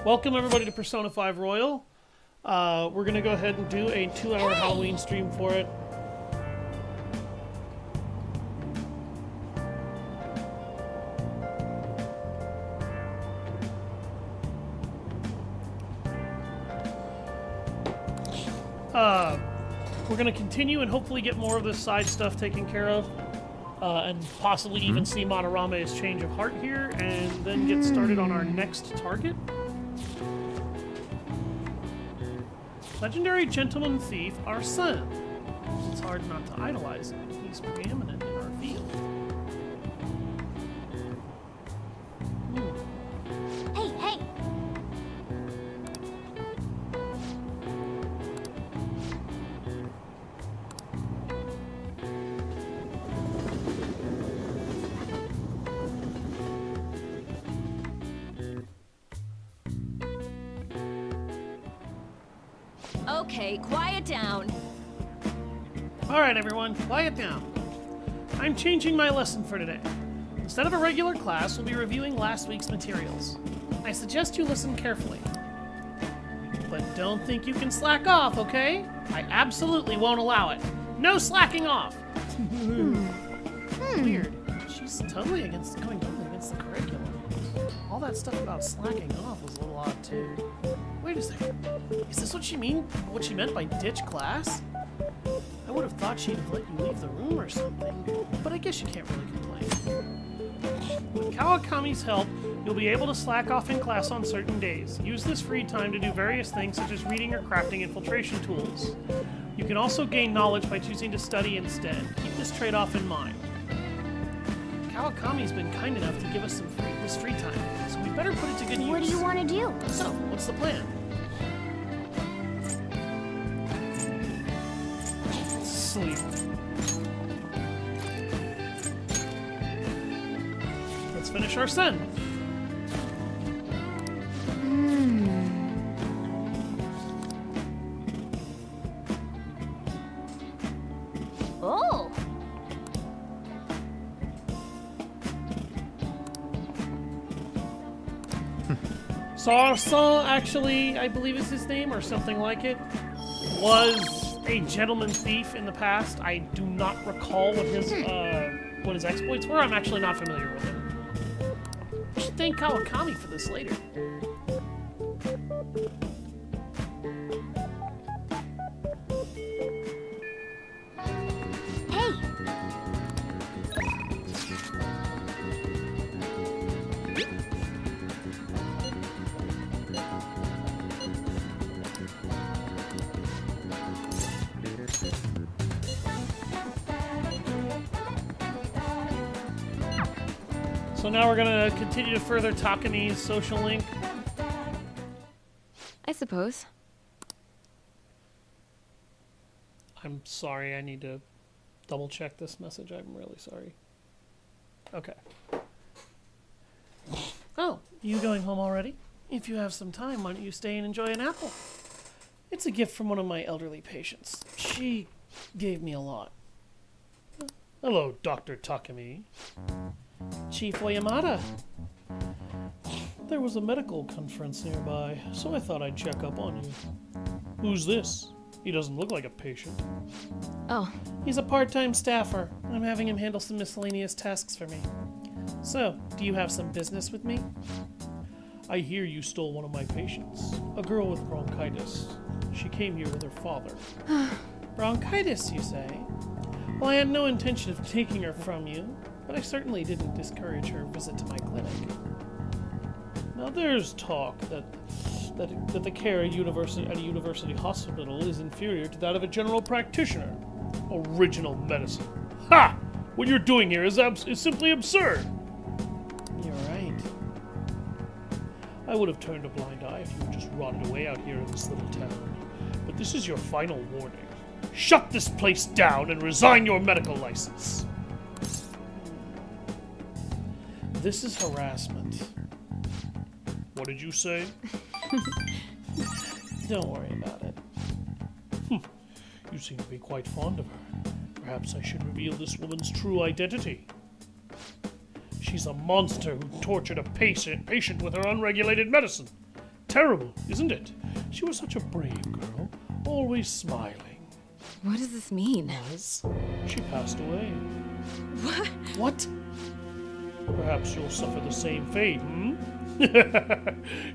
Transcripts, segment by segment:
Welcome everybody to Persona 5 Royal. We're gonna go ahead and do a 2-hour Halloween stream for it. We're gonna continue and hopefully get more of this side stuff taken care of. And possibly even see Madarame's change of heart here, and then get started on our next target. Legendary gentleman thief Arsene. It's hard not to idolize him. He's preeminent in our field. Hey, hey! Okay, quiet down. Alright everyone, quiet down. I'm changing my lesson for today. Instead of a regular class, we'll be reviewing last week's materials. I suggest you listen carefully. But don't think you can slack off, okay? I absolutely won't allow it. No slacking off! Weird. She's totally going against the curriculum. All that stuff about slacking off was a little odd too. Wait a second. Is this what she meant by ditch class? I would have thought she'd let you leave the room or something, but I guess you can't really complain. With Kawakami's help, you'll be able to slack off in class on certain days. Use this free time to do various things such as reading or crafting infiltration tools. You can also gain knowledge by choosing to study instead. Keep this trade-off in mind. Kawakami's been kind enough to give us this free time, so we better put it to good use. What do you want to do? So, what's the plan? Sleep. Let's finish our sen. Oh! Sarsan, actually, I believe is his name, or something like it, was a gentleman thief in the past. I do not recall what his exploits were. I'm actually not familiar with him. I should thank Kawakami for this later. Hey! So now we're gonna continue to further Takami's social link. I suppose. I'm sorry, I need to double check this message. I'm really sorry. Okay. Oh, you going home already? If you have some time, why don't you stay and enjoy an apple? It's a gift from one of my elderly patients. She gave me a lot. Hello, Dr. Takami. Chief Oyamada. There was a medical conference nearby, so I thought I'd check up on you. Who's this? He doesn't look like a patient. Oh, He's a part-time staffer. I'm having him handle some miscellaneous tasks for me. So, do you have some business with me? I hear you stole one of my patients. A girl with bronchitis. She came here with her father. Bronchitis, you say? Well, I had no intention of taking her from you, but I certainly didn't discourage her visit to my clinic. Now there's talk that the care at a university hospital is inferior to that of a general practitioner. Original medicine. Ha! What you're doing here is simply absurd. You're right. I would have turned a blind eye if you had just rotted away out here in this little town. But this is your final warning. Shut this place down and resign your medical license. This is harassment. What did you say? Don't worry about it. You seem to be quite fond of her. Perhaps I should reveal this woman's true identity. She's a monster who tortured a patient with her unregulated medicine. Terrible, isn't it? She was such a brave girl, always smiling. What does this mean? Was she passed away? What? What? Perhaps you'll suffer the same fate, hmm?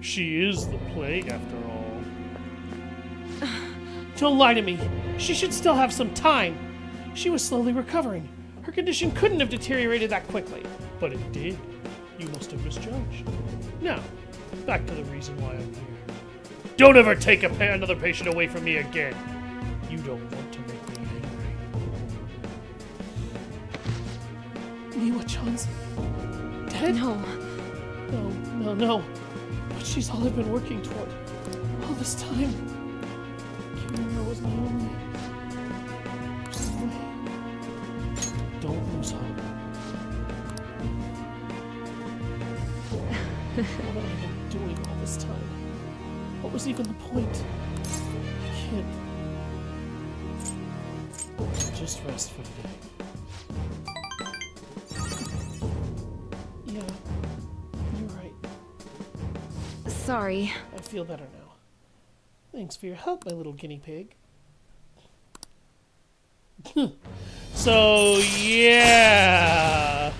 She is the plague, after all. Don't lie to me. She should still have some time. She was slowly recovering. Her condition couldn't have deteriorated that quickly. But it did. You must have misjudged. Now, back to the reason why I'm here. Don't ever take another patient away from me again. You don't want to make me angry. Miwa-chan's dead? No. No. But she's all I've been working toward. All this time. Kimura was my only. Don't lose hope. What have I been doing all this time? What was even the point? I can't. Just rest for today. Yeah, you're right. Sorry. I feel better now. Thanks for your help, my little guinea pig. So, yeah.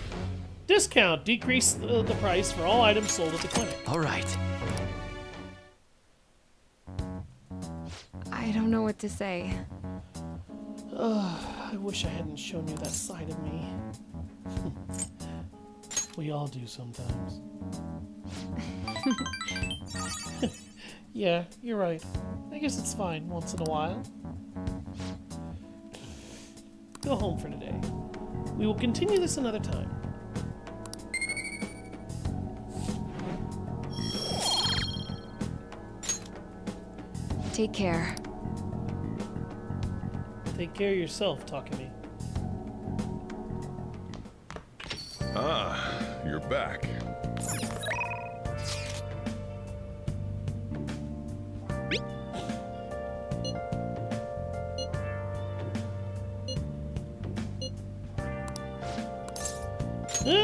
Discount. Decrease the price for all items sold at the clinic. All right. I don't know what to say. I wish I hadn't shown you that side of me. We all do sometimes. Yeah, you're right. I guess it's fine once in a while. Go home for today. We will continue this another time. Take care. Take care of yourself, Takumi. Ah, you're back.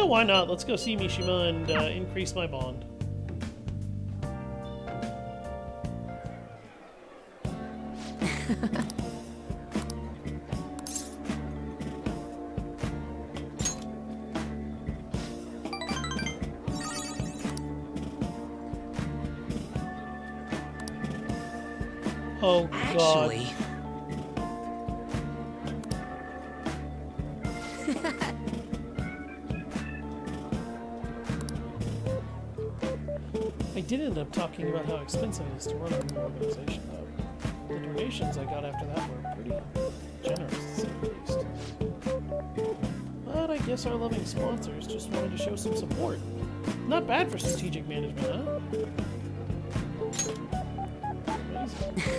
Why not? Let's go see Mishima and increase my bond. Oh, God. Actually, I did end up talking about how expensive it is to run a new organization, though. The donations I got after that were pretty generous, to say the least. But I guess our loving sponsors just wanted to show some support. Not bad for strategic management, huh? Amazing.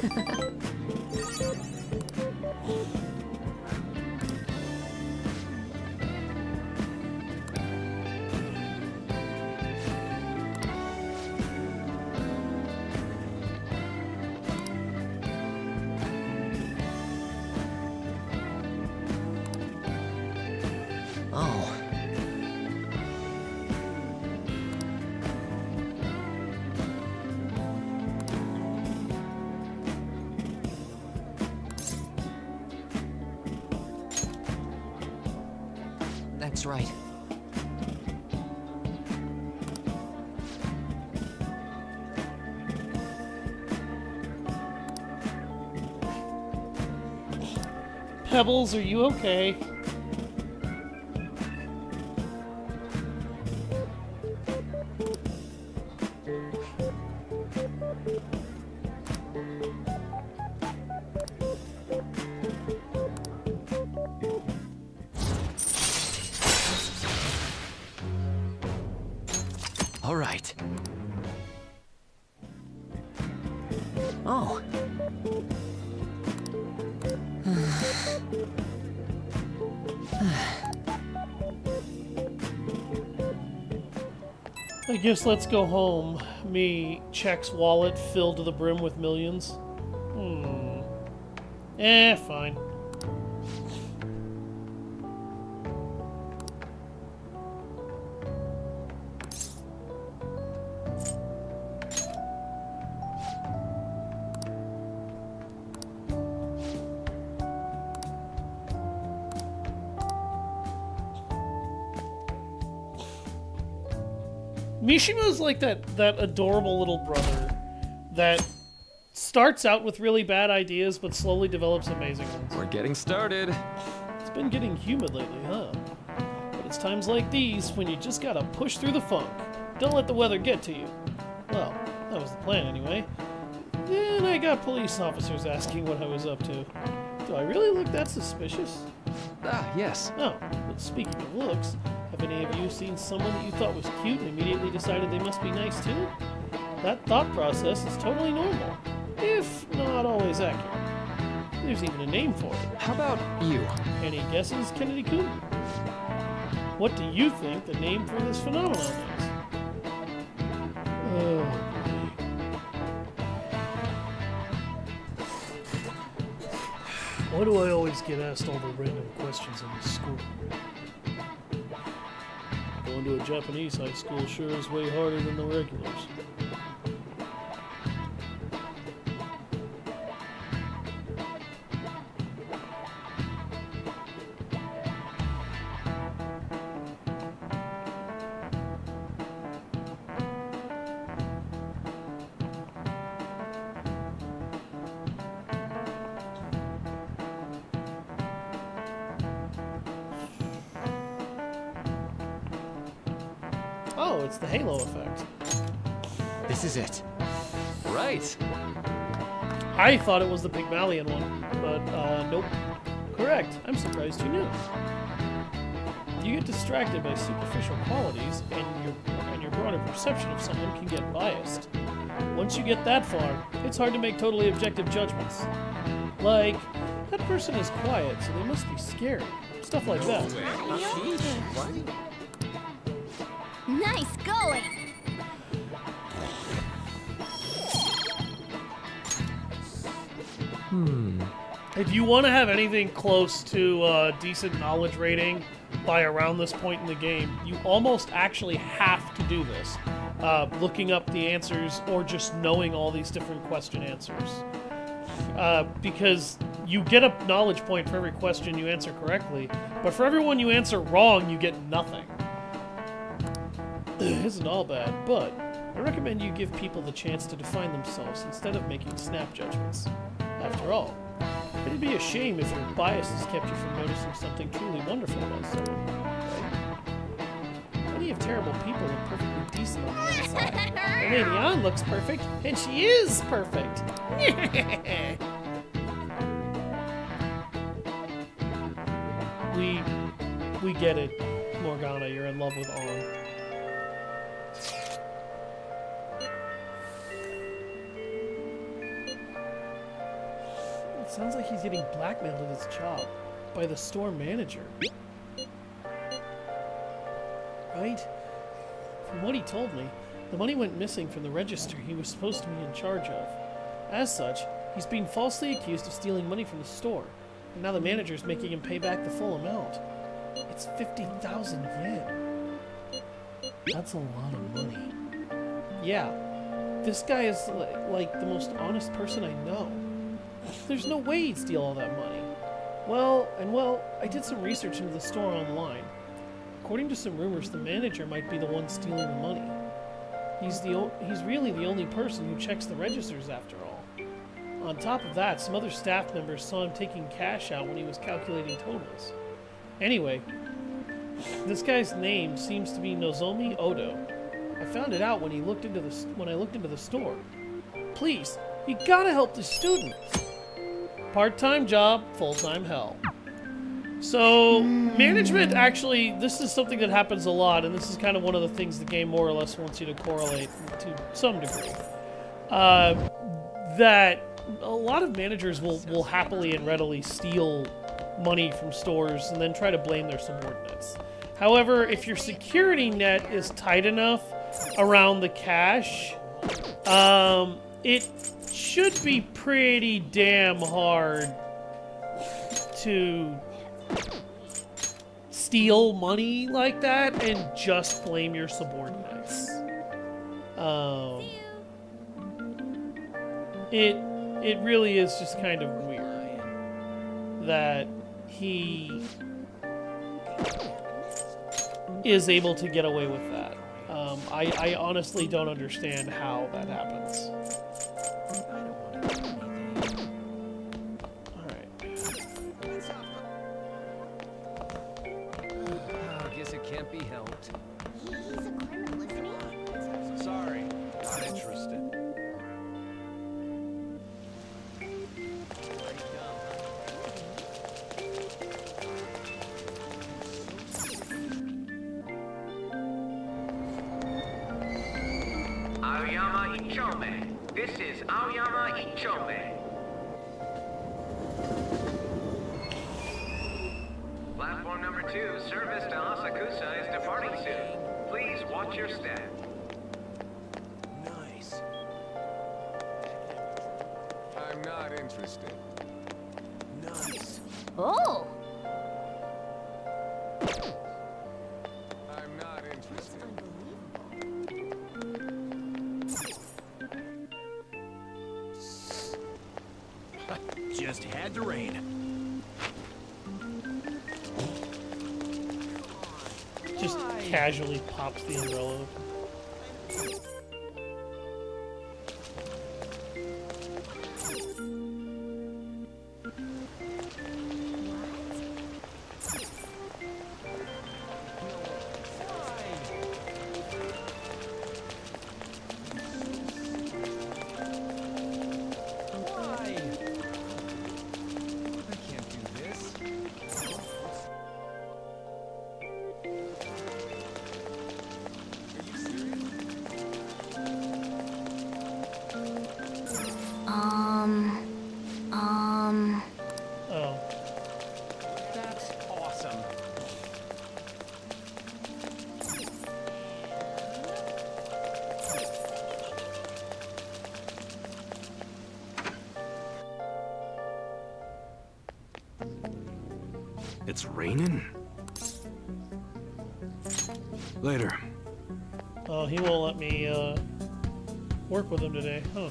oh, that's right. Pebbles, are you okay? All right. Oh, I guess let's go home. Me checks wallet filled to the brim with millions. Fine. Mishima's like that adorable little brother that starts out with really bad ideas but slowly develops amazing ones. We're getting started. It's been getting humid lately, huh? But it's times like these when you just gotta push through the funk. Don't let the weather get to you. Well, that was the plan anyway. Then I got police officers asking what I was up to. Do I really look that suspicious? Ah, yes. Oh, but speaking of looks, have any of you seen someone that you thought was cute and immediately decided they must be nice too? That thought process is totally normal, if not always accurate. There's even a name for it. How about you? Any guesses, Kennedy-kun? What do you think the name for this phenomenon is? Oh. Why do I always get asked all the random questions in this school? Going to a Japanese high school sure is way harder than the regulars. Oh, it's the halo effect. This is it. Right. I thought it was the Pygmalion one, but nope. Correct. I'm surprised you knew. You get distracted by superficial qualities, and your broader perception of someone can get biased. Once you get that far, it's hard to make totally objective judgments. Like, that person is quiet, so they must be scared. Stuff like that. Nice going! If you want to have anything close to a decent knowledge rating by around this point in the game, you almost actually have to do this. Looking up the answers or just knowing all these different question answers. Because you get a knowledge point for every question you answer correctly, but for every one you answer wrong, you get nothing. It isn't all bad, but I recommend you give people the chance to define themselves instead of making snap judgments. After all, it'd be a shame if your biases kept you from noticing something truly wonderful about someone, right? Plenty of terrible people are perfectly decent on the outside. And Lady Ann looks perfect, and she is perfect! We get it, Morgana, you're in love with Ann. Sounds like he's getting blackmailed at his job by the store manager. Right? From what he told me, the money went missing from the register he was supposed to be in charge of. As such, he's being falsely accused of stealing money from the store, and now the manager's making him pay back the full amount. It's 50,000 yen. That's a lot of money. Yeah, this guy is like the most honest person I know. There's no way he'd steal all that money. Well, I did some research into the store online. According to some rumors, the manager might be the one stealing the money. He's really the only person who checks the registers after all. On top of that, some other staff members saw him taking cash out when he was calculating totals. Anyway, this guy's name seems to be Nozomi Odo. I found it out when I looked into the store. Please, you gotta help the student. Part-time job, full-time hell. So, management actually, this is something that happens a lot, and this is kind of one of the things the game more or less wants you to correlate to some degree. That a lot of managers will happily and readily steal money from stores and then try to blame their subordinates. However, if your security net is tight enough around the cash, it should be pretty damn hard to steal money like that and just blame your subordinates. It really is just kind of weird that he is able to get away with that. I honestly don't understand how that happens. I guess it can't be helped. He's a criminal, isn't he? Sorry, not interested. Aoyama Ichome. This is Aoyama Ichome. Platform number 2, service to Asakusa is departing soon. Please watch your step. Nice. I'm not interested. Nice. Oh! I'm not interested. Just had to rain. Just casually pops the umbrella open. Why? I can't do this. Are you serious? Oh. That's awesome. It's raining? Later. Oh, he won't let me work with him today, huh?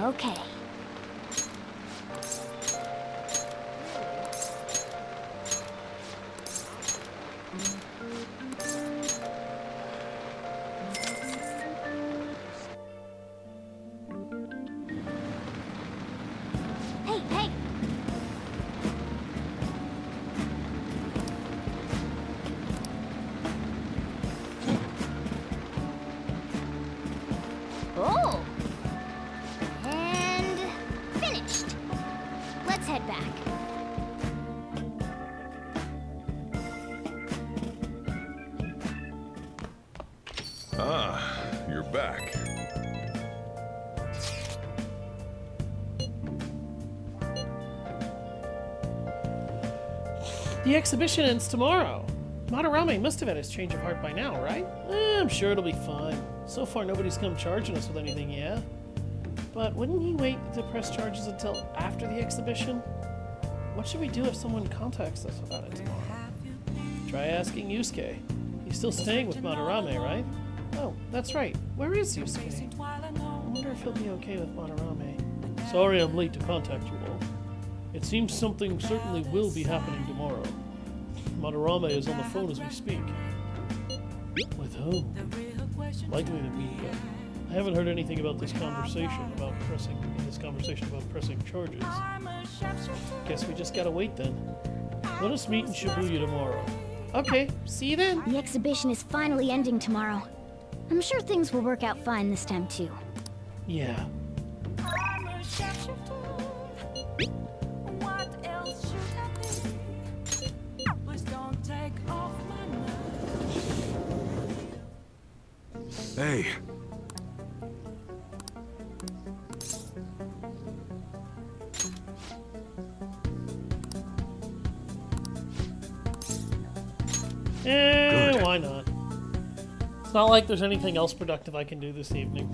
Okay. Hey, hey! Oh! And finished. Let's head back. Ah, you're back. The exhibition ends tomorrow. Madarame must have had his change of heart by now, right? I'm sure it'll be fine. So far, nobody's come charging us with anything, yeah? But wouldn't he wait to press charges until after the exhibition? What should we do if someone contacts us about it tomorrow? Try asking Yusuke. He's still staying with Madarame, right? Oh, that's right. Where is Yusuke? I wonder if he'll be okay with Madarame. Sorry I'm late to contact you all. It seems something certainly will be happening tomorrow. Madarame is on the phone as we speak. With whom? Likely the media. I haven't heard anything about this conversation about pressing charges. Guess we just gotta wait then. Let us meet in Shibuya tomorrow. Okay, see you then. The exhibition is finally ending tomorrow. I'm sure things will work out fine this time too. Yeah. Hey. Good. Why not? It's not like there's anything else productive I can do this evening.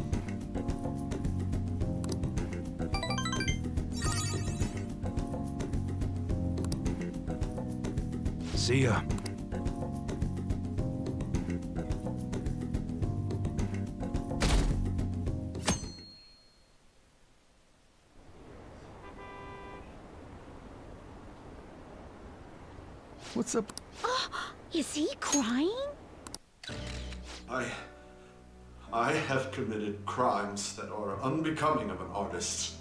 See ya. What's up? Is he crying? I have committed crimes that are unbecoming of an artist.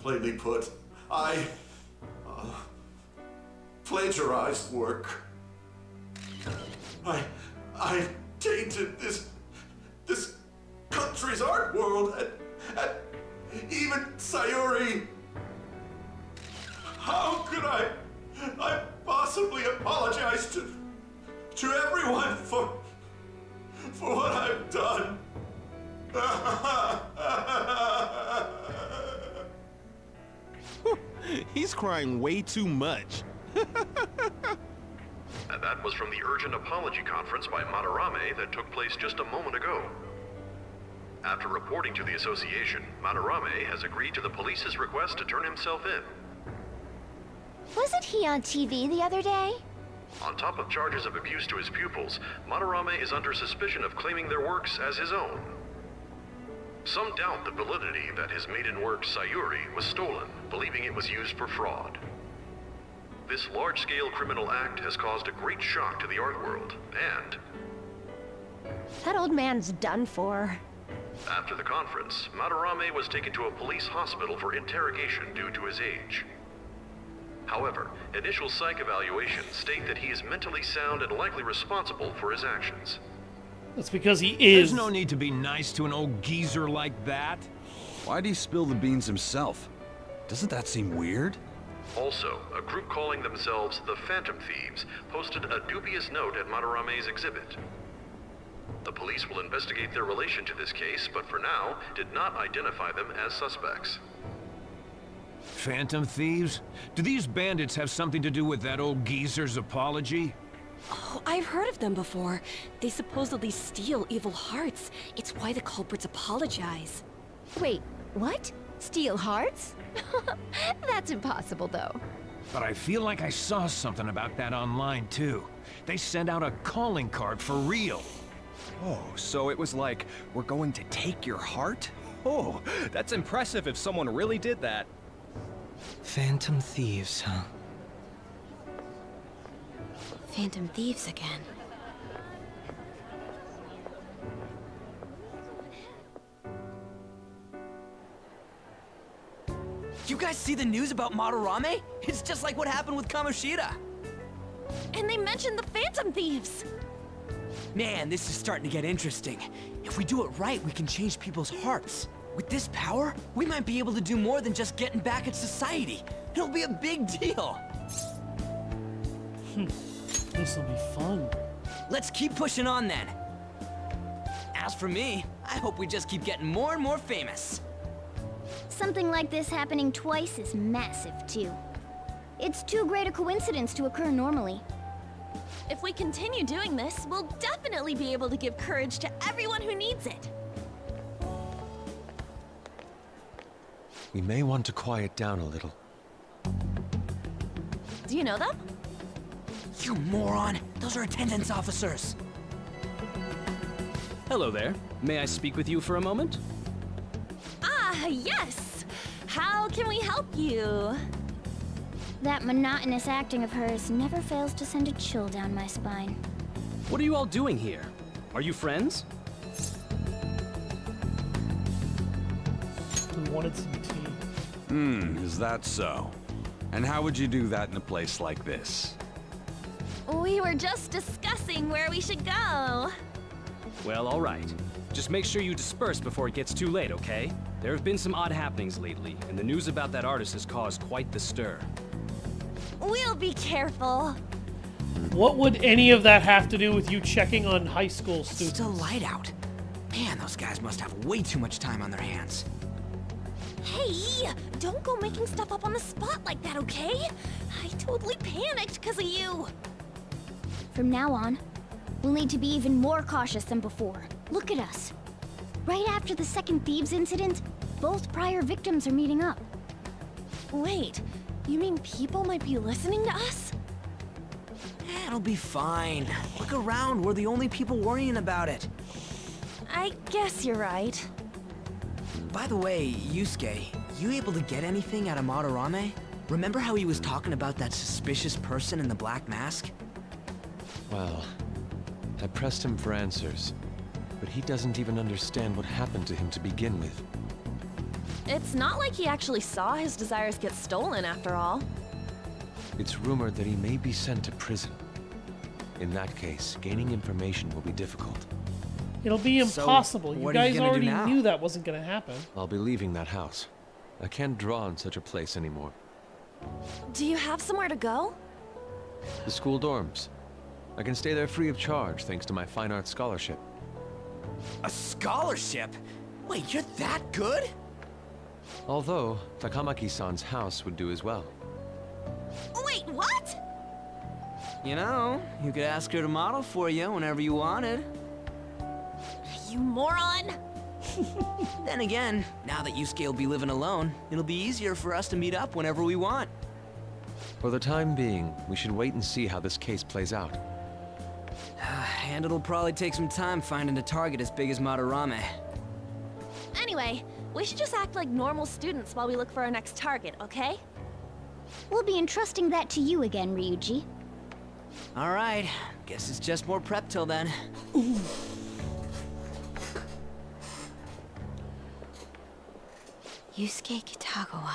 Plainly put, I plagiarized work. I tainted this country's art world and even Sayuri. How could I possibly apologize to everyone for what I've done? He's crying way too much. And that was from the urgent apology conference by Madarame that took place just a moment ago. After reporting to the association, Madarame has agreed to the police's request to turn himself in. Wasn't he on TV the other day? On top of charges of abuse to his pupils, Madarame is under suspicion of claiming their works as his own. Some doubt the validity that his maiden work, Sayuri, was stolen, believing it was used for fraud. This large-scale criminal act has caused a great shock to the art world, and that old man's done for. After the conference, Madarame was taken to a police hospital for interrogation due to his age. However, initial psych evaluations state that he is mentally sound and likely responsible for his actions. That's because he is. There's no need to be nice to an old geezer like that. Why'd he spill the beans himself? Doesn't that seem weird? Also, a group calling themselves the Phantom Thieves posted a dubious note at Madarame's exhibit. The police will investigate their relation to this case, but for now, did not identify them as suspects. Phantom thieves? Do these bandits have something to do with that old geezer's apology? Oh, I've heard of them before. They supposedly steal evil hearts. It's why the culprits apologize. Wait, what? Steal hearts? That's impossible, though. But I feel like I saw something about that online, too. They sent out a calling card for real. Oh, so it was like, we're going to take your heart? Oh, that's impressive if someone really did that. Phantom thieves, huh? Phantom thieves again. You guys see the news about Madarame? It's just like what happened with Kamoshida. And they mentioned the Phantom Thieves! Man, this is starting to get interesting. If we do it right, we can change people's hearts. With this power, we might be able to do more than just getting back at society. It'll be a big deal. This'll be fun. Let's keep pushing on then. As for me, I hope we just keep getting more and more famous. Something like this happening twice is massive, too. It's too great a coincidence to occur normally. If we continue doing this, we'll definitely be able to give courage to everyone who needs it. We may want to quiet down a little. Do you know them? You moron! Those are attendance officers! Hello there. May I speak with you for a moment? Ah, yes! How can we help you? That monotonous acting of hers never fails to send a chill down my spine. What are you all doing here? Are you friends? We wanted some tea. Is that so? And how would you do that in a place like this? We were just discussing where we should go. Well, all right. Just make sure you disperse before it gets too late, okay? There have been some odd happenings lately, and the news about that artist has caused quite the stir. We'll be careful. What would any of that have to do with you checking on high school students? It's still light out. Man, those guys must have way too much time on their hands. Hey, don't go making stuff up on the spot like that, okay? I totally panicked because of you. From now on, we'll need to be even more cautious than before. Look at us. Right after the second Thieves incident, both prior victims are meeting up. Wait, you mean people might be listening to us? It'll be fine. Look around, we're the only people worrying about it. I guess you're right. By the way, Yusuke, you able to get anything out of Madarame? Remember how he was talking about that suspicious person in the black mask? Well, I pressed him for answers, but he doesn't even understand what happened to him to begin with. It's not like he actually saw his desires get stolen after all. It's rumored that he may be sent to prison. In that case, gaining information will be difficult. It'll be impossible. So, you what are you guys gonna do already now? knew that wasn't going to happen. I'll be leaving that house. I can't draw in such a place anymore. Do you have somewhere to go? The school dorms. I can stay there free of charge thanks to my fine arts scholarship. A scholarship? Wait, you're that good? Although, Takamaki-san's house would do as well. Wait, what? You know, you could ask her to model for you whenever you wanted. You moron! Then again, now that Yusuke will be living alone, it'll be easier for us to meet up whenever we want. For the time being, we should wait and see how this case plays out. And it'll probably take some time finding a target as big as Madarame. Anyway, we should just act like normal students while we look for our next target, okay? We'll be entrusting that to you again, Ryuji. Alright, guess it's just more prep till then. Yusuke Kitagawa.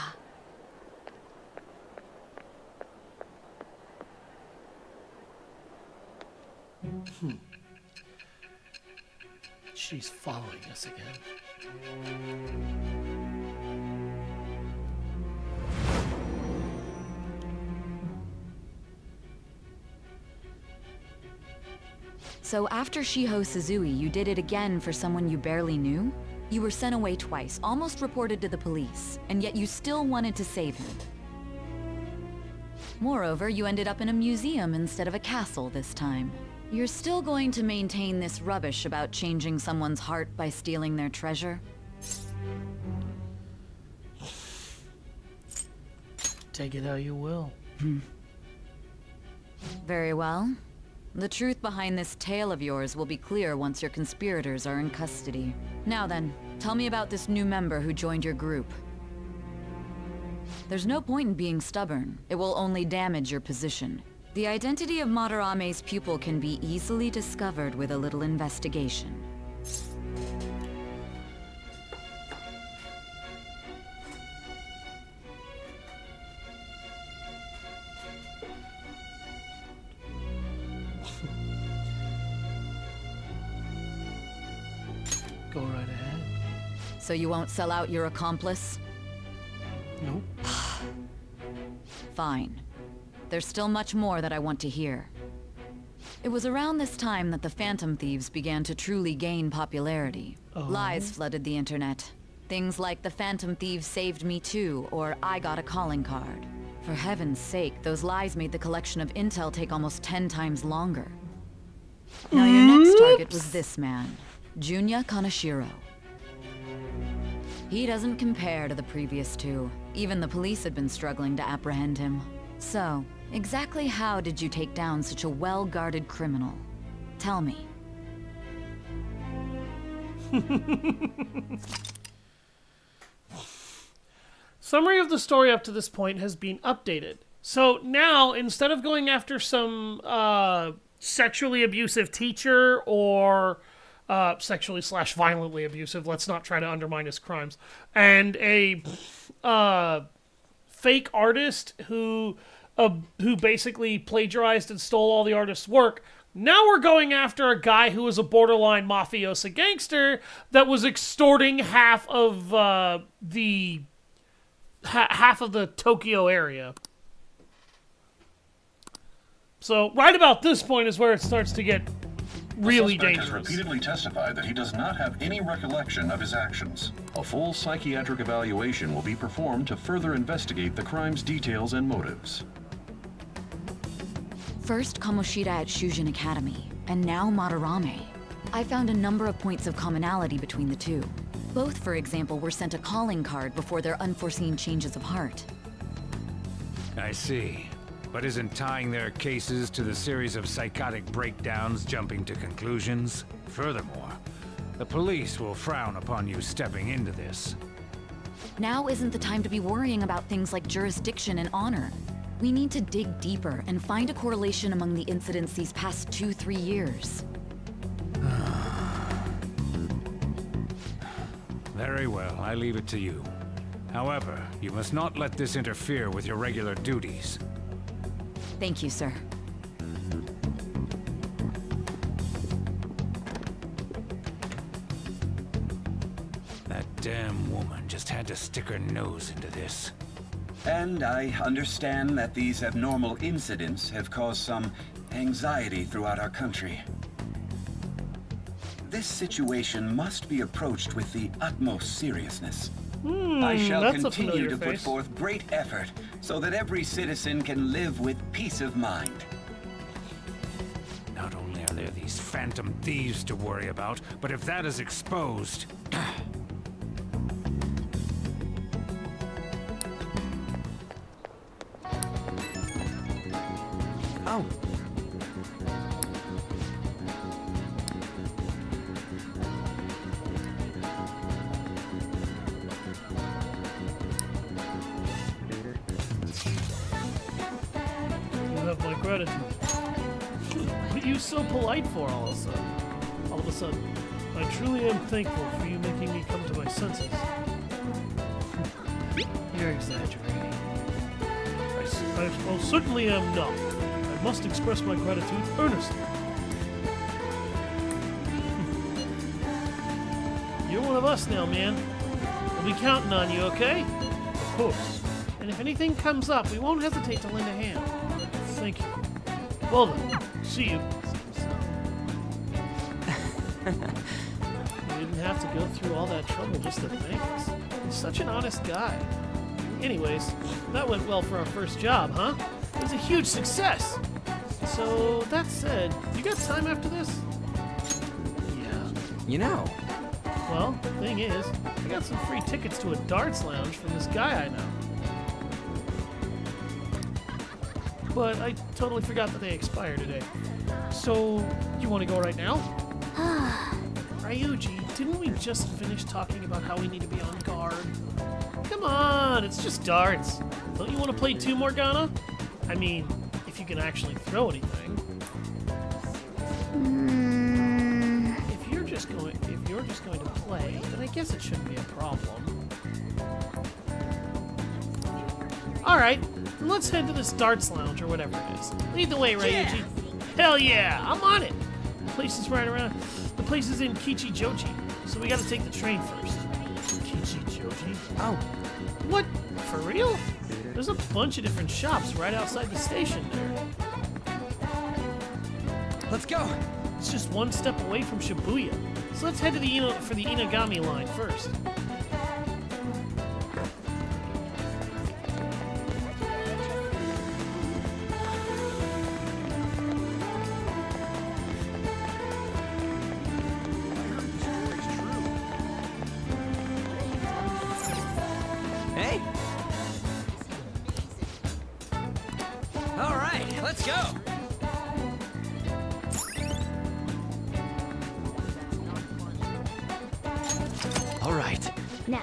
She's following us again. So after Shiho Suzui, you did it again for someone you barely knew? You were sent away twice, almost reported to the police, and yet you still wanted to save him. Moreover, you ended up in a museum instead of a castle this time. You're still going to maintain this rubbish about changing someone's heart by stealing their treasure? Take it how you will. Very well. The truth behind this tale of yours will be clear once your conspirators are in custody. Now then, tell me about this new member who joined your group. There's no point in being stubborn. It will only damage your position. The identity of Madarame's pupil can be easily discovered with a little investigation. Go right ahead. So you won't sell out your accomplice? Nope. Fine. There's still much more that I want to hear. It was around this time that the Phantom Thieves began to truly gain popularity. Lies flooded the internet. Things like the Phantom Thieves saved me too, or I got a calling card. For heaven's sake, those lies made the collection of intel take almost 10 times longer. Now your next target was this man, Junya Kaneshiro. He doesn't compare to the previous two. Even the police had been struggling to apprehend him. So, exactly how did you take down such a well-guarded criminal? Tell me. Summary of the story up to this point has been updated. So now, instead of going after some sexually abusive teacher or sexually/violently abusive, let's not try to undermine his crimes, and a fake artist who basically plagiarized and stole all the artist's work, now we're going after a guy who was a borderline mafiosa gangster that was extorting half of the Tokyo area. So right about this point is where it starts to get really The suspect dangerous. has repeatedly testified that he does not have any recollection of his actions. A full psychiatric evaluation will be performed to further investigate the crime's details and motives. First Kamoshida at Shujin Academy, and now Madarame. I found a number of points of commonality between the two. Both, for example, were sent a calling card before their unforeseen changes of heart. I see. But isn't tying their cases to the series of psychotic breakdowns jumping to conclusions? Furthermore, the police will frown upon you stepping into this. Now isn't the time to be worrying about things like jurisdiction and honor. We need to dig deeper and find a correlation among the incidents these past 2-3 years. Very well, I leave it to you. However, you must not let this interfere with your regular duties. Thank you, sir. That damn woman just had to stick her nose into this. And I understand that these abnormal incidents have caused some anxiety throughout our country. This situation must be approached with the utmost seriousness. I shall continue to put forth great effort so that every citizen can live with peace of mind. Not only are there these phantom thieves to worry about, but if that is exposed... Oh. You have my gratitude. What are you so polite for all of a sudden? All of a sudden. I truly am thankful for you making me come to my senses. You're exaggerating. I certainly am not. I must express my gratitude earnestly. You're one of us now, man. We'll be counting on you, okay? Of course. And if anything comes up, we won't hesitate to lend a hand. Thank you. Well then, see you. You didn't have to go through all that trouble just to thank us. He's such an honest guy. Anyways, that went well for our first job, huh? It was a huge success! So, that said, you got time after this? Yeah. You know. Well, thing is, I got some free tickets to a darts lounge from this guy I know. But I totally forgot that they expire today. So, you want to go right now? Ryuji, didn't we just finish talking about how we need to be on guard? Come on, it's just darts. Don't you want to play 2 more, Ghana? I mean, if you can actually throw anything. If you're just going to play, then I guess it shouldn't be a problem. All right, then let's head to this darts lounge or whatever it is. Lead the way, Ryuji. Yeah. Hell yeah, I'm on it. The place is right around. The place is in Kichijoji, so we got to take the train first. Kichijoji? Oh. What? For real? There's a bunch of different shops right outside the station there. Let's go. It's just one step away from Shibuya. So let's head to the Inagami line first. Hey. All right, let's go. All right. Now.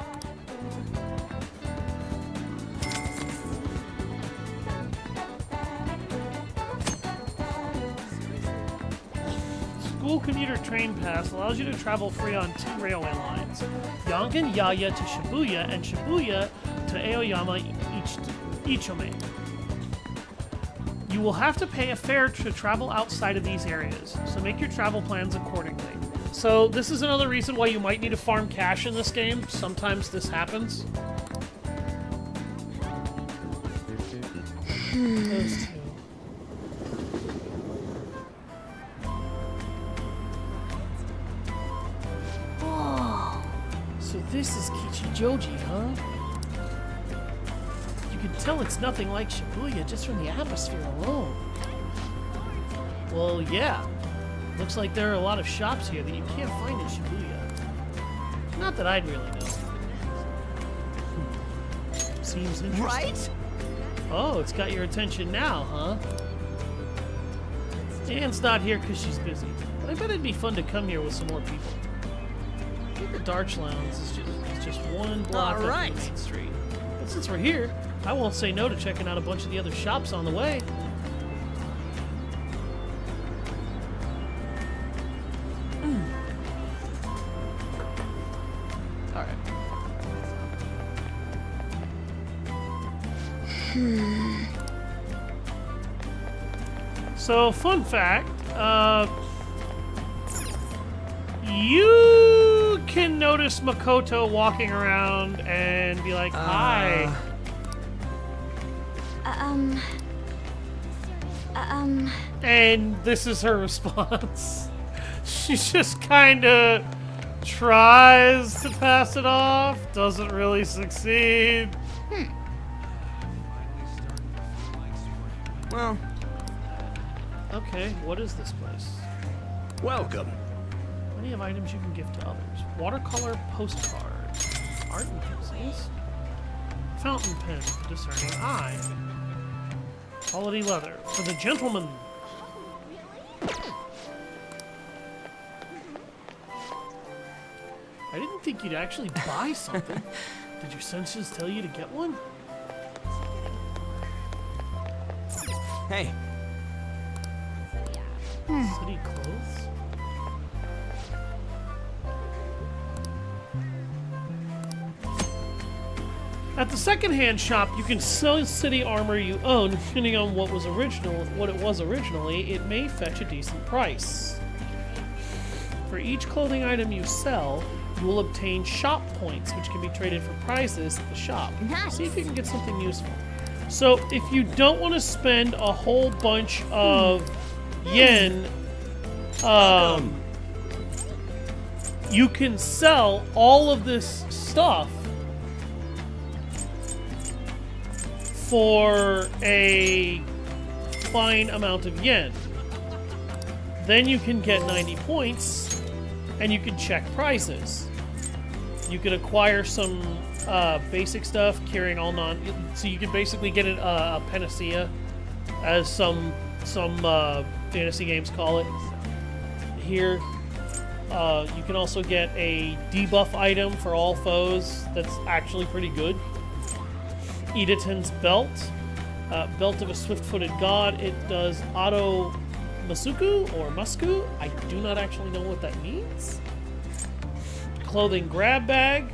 School commuter train pass allows you to travel free on 2 railway lines. Yongan Yaya to Shibuya and Shibuya to Aoyama Ichome. You will have to pay a fare to travel outside of these areas, so make your travel plans accordingly. So this is another reason why you might need to farm cash in this game. Sometimes this happens. Those 2. Whoa. So this is Kichijoji, huh? You can tell it's nothing like Shibuya just from the atmosphere alone. Well, yeah. Looks like there are a lot of shops here that you can't find in Shibuya. Not that I'd really know. Seems interesting. Right? Oh, it's got your attention now, huh? Anne's not here because she's busy, but I bet it'd be fun to come here with some more people. think the Darchlands is just one block up from Main Street. But since we're here, I won't say no to checking out a bunch of the other shops on the way. Alright. So, fun fact, you can notice Makoto walking around and be like, hi. And this is her response. She just kind of tries to pass it off, doesn't really succeed. Well. Okay, what is this place? Welcome. Plenty of items you can give to others. Watercolor postcards. Art and pencils. Fountain pen for discerning eye. Quality leather for the gentleman. I didn't think you'd actually buy something. Did your senses tell you to get one? Hey. City clothes? At the secondhand shop, you can sell city armor you own. Depending on what it was originally, it may fetch a decent price. For each clothing item you sell, you will obtain shop points, which can be traded for prizes at the shop. Nice. See if you can get something useful. So, if you don't want to spend a whole bunch of yen, you can sell all of this stuff for a fine amount of yen. Then you can get 90 points, and you can check prices. You can acquire some basic stuff, carrying all so you can basically get a panacea, as some fantasy games call it. Here, you can also get a debuff item for all foes that's actually pretty good. Edaton's belt, belt of a swift-footed god. It does auto masuku or musku. I do not actually know what that means. Clothing grab bag.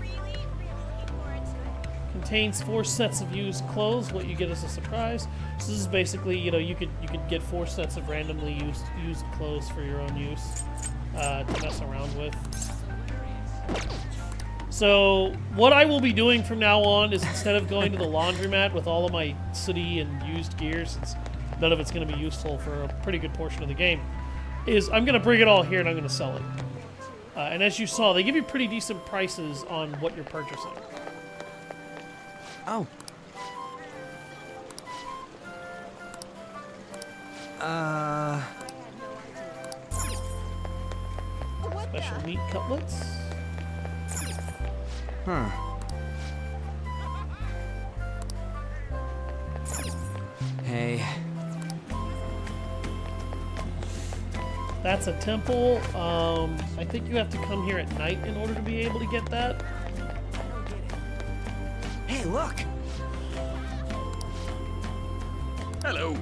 Contains 4 sets of used clothes. What you get is a surprise. So this is basically, you know, you could get 4 sets of randomly used clothes for your own use to mess around with. So what I will be doing from now on is, instead of going to the laundromat with all of my sooty and used gear, since none of it's going to be useful for a pretty good portion of the game, is I'm going to bring it all here and I'm going to sell it. And as you saw, they give you pretty decent prices on what you're purchasing. Oh. Special meat cutlets. Huh. Hey. That's a temple. I think you have to come here at night in order to be able to get that. Hey, look! Hello.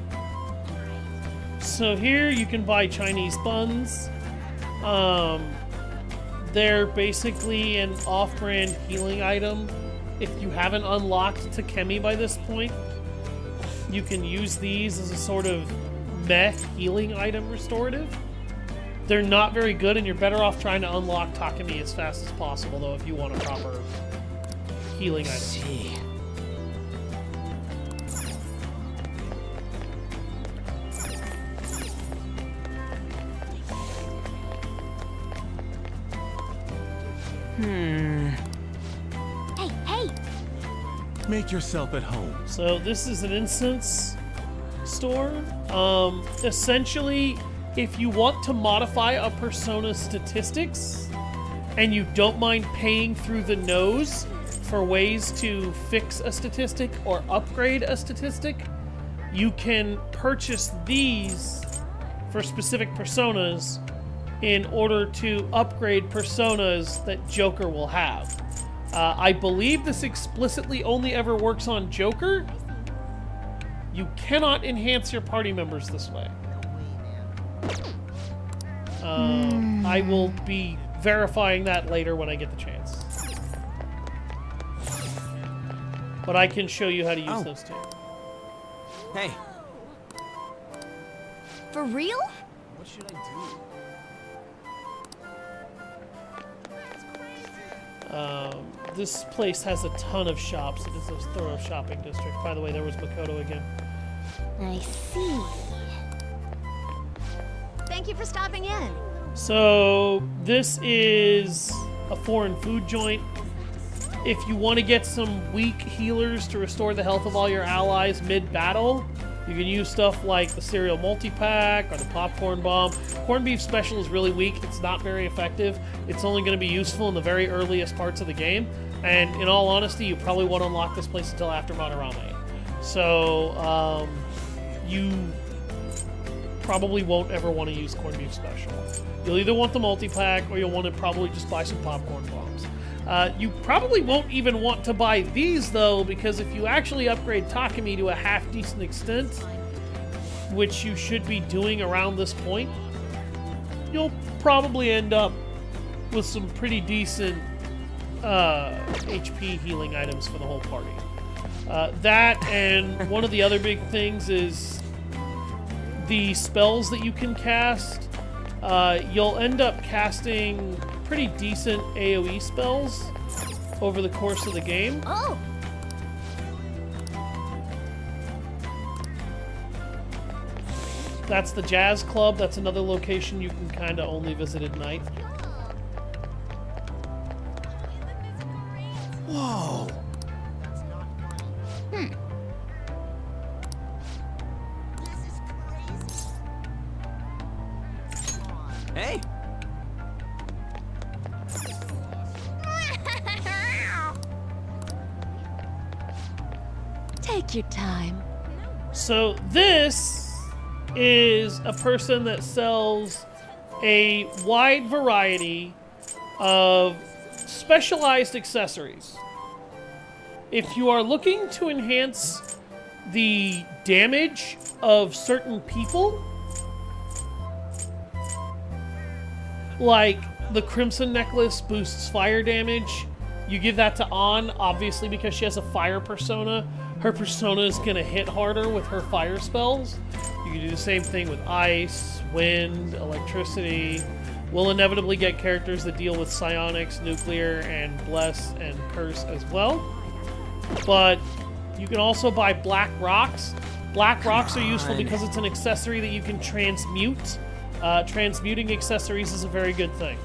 So here you can buy Chinese buns. They're basically an off-brand healing item. If you haven't unlocked Takemi by this point, you can use these as a sort of meh healing item restorative. They're not very good, and you're better off trying to unlock Takemi as fast as possible, though, if you want a proper healing item. See. Hey! Make yourself at home. So this is an incense store. Essentially, if you want to modify a persona's statistics and you don't mind paying through the nose for ways to fix a statistic or upgrade a statistic, you can purchase these for specific personas in order to upgrade personas that Joker will have. I believe this explicitly only ever works on Joker. You cannot enhance your party members this way. I will be verifying that later when I get the chance. But I can show you how to use those two. Hey. For real? What should I do? This place has a ton of shops. It is a thorough shopping district. By the way, there was Makoto again. I see. Thank you for stopping in. So, this is a foreign food joint. If you want to get some weak healers to restore the health of all your allies mid-battle, you can use stuff like the cereal multi-pack or the popcorn bomb. Corned beef special is really weak. It's not very effective. It's only going to be useful in the very earliest parts of the game. And in all honesty, you probably won't unlock this place until after Madarame. So, you probably won't ever want to use corned beef special. You'll either want the multi-pack or you'll want to probably just buy some popcorn bombs. You probably won't even want to buy these, though, because if you actually upgrade Takumi to a half-decent extent, which you should be doing around this point, you'll probably end up with some pretty decent HP healing items for the whole party. That, and one of the other big things is the spells that you can cast. You'll end up casting pretty decent AoE spells over the course of the game. Oh! That's the Jazz Club. That's another location you can kind of only visit at night. Whoa! Hey! Take your time. So this is a person that sells a wide variety of specialized accessories. If you are looking to enhance the damage of certain people, like the Crimson Necklace boosts fire damage, you give that to An, obviously because she has a fire persona. Her persona is going to hit harder with her fire spells. You can do the same thing with ice, wind, electricity. We'll inevitably get characters that deal with psionics, nuclear, and bless and curse as well. But you can also buy black rocks. Black rocks are useful because it's an accessory that you can transmute. Transmuting accessories is a very good thing.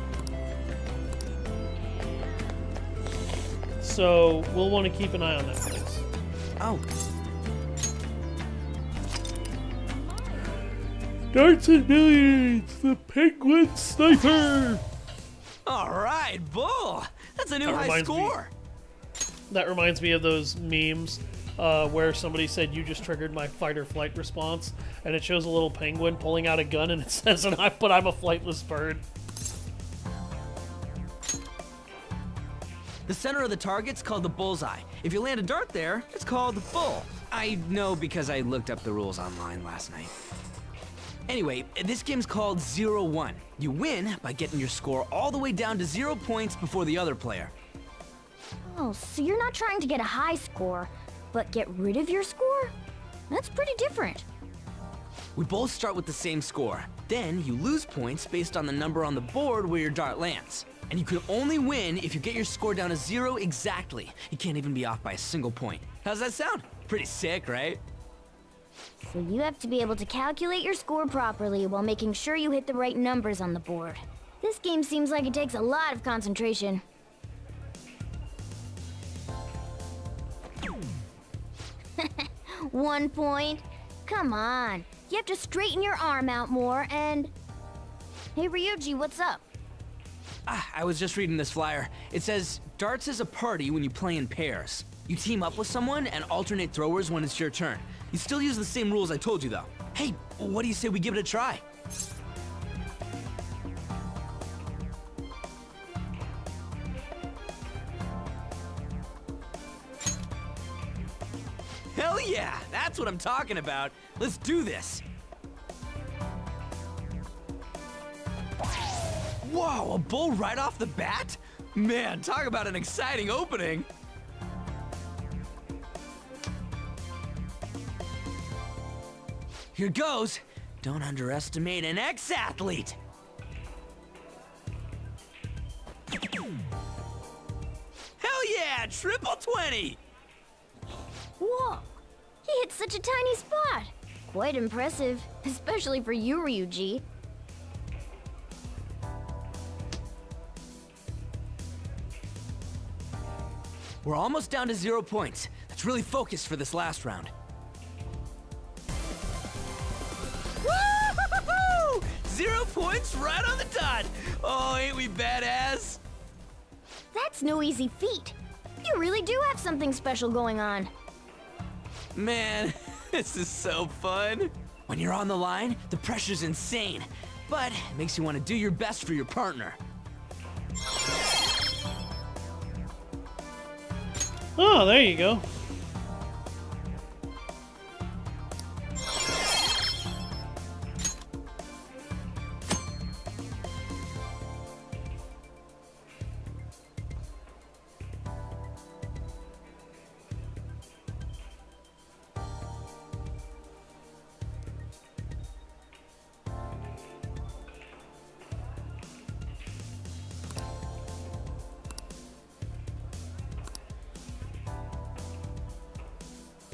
So we'll want to keep an eye on that place. Oh. Darts and Billiards, the Penguin Sniper! Alright, bull! That's a new high score! That reminds me of those memes where somebody said, "You just triggered my fight or flight response," and it shows a little penguin pulling out a gun and it says, "But I'm a flightless bird." The center of the target's called the bullseye. If you land a dart there, it's called the bull. I know because I looked up the rules online last night. Anyway, this game's called 0-1. You win by getting your score all the way down to 0 points before the other player. Oh, so you're not trying to get a high score, but get rid of your score? That's pretty different. We both start with the same score. Then you lose points based on the number on the board where your dart lands. And you can only win if you get your score down to 0 exactly. You can't even be off by a single point. How's that sound? Pretty sick, right? So you have to be able to calculate your score properly while making sure you hit the right numbers on the board. This game seems like it takes a lot of concentration. One point? Come on. You have to straighten your arm out more and... Hey Ryuji, what's up? I was just reading this flyer. It says, darts is a party when you play in pairs. You team up with someone and alternate throwers when it's your turn. You still use the same rules I told you though. Hey, what do you say we give it a try? Hell yeah! That's what I'm talking about. Let's do this. Whoa, a bull right off the bat? Man, talk about an exciting opening. Here goes. Don't underestimate an ex-athlete. Hell yeah, triple 20. Whoa! He hit such a tiny spot. Quite impressive, especially for you, Ryuji. We're almost down to 0 points. Let's really focus for this last round. Woo-hoo-hoo-hoo! 0 points right on the dot. Oh, ain't we badass? That's no easy feat. You really do have something special going on. Man, this is so fun. When you're on the line, the pressure's insane, but it makes you want to do your best for your partner. Oh, there you go.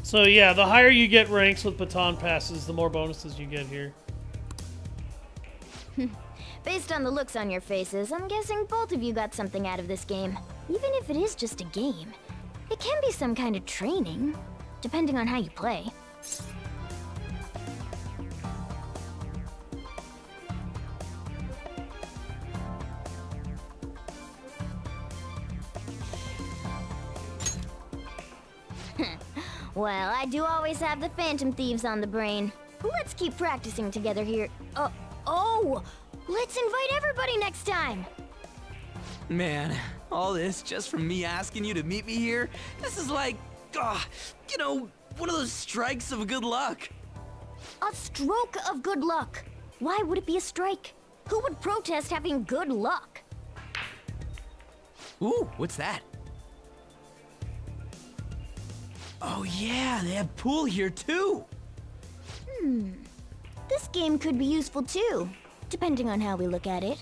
So yeah, the higher you get ranks with baton passes, the more bonuses you get here. Based on the looks on your faces, I'm guessing both of you got something out of this game. Even if it is just a game, it can be some kind of training, depending on how you play. Well, I do always have the Phantom Thieves on the brain. Let's keep practicing together here. Oh! Let's invite everybody next time! Man, all this just from me asking you to meet me here? This is like, you know, one of those strikes of good luck. A stroke of good luck. Why would it be a strike? Who would protest having good luck? Ooh, what's that? Oh yeah, they have pool here too. This game could be useful too, depending on how we look at it.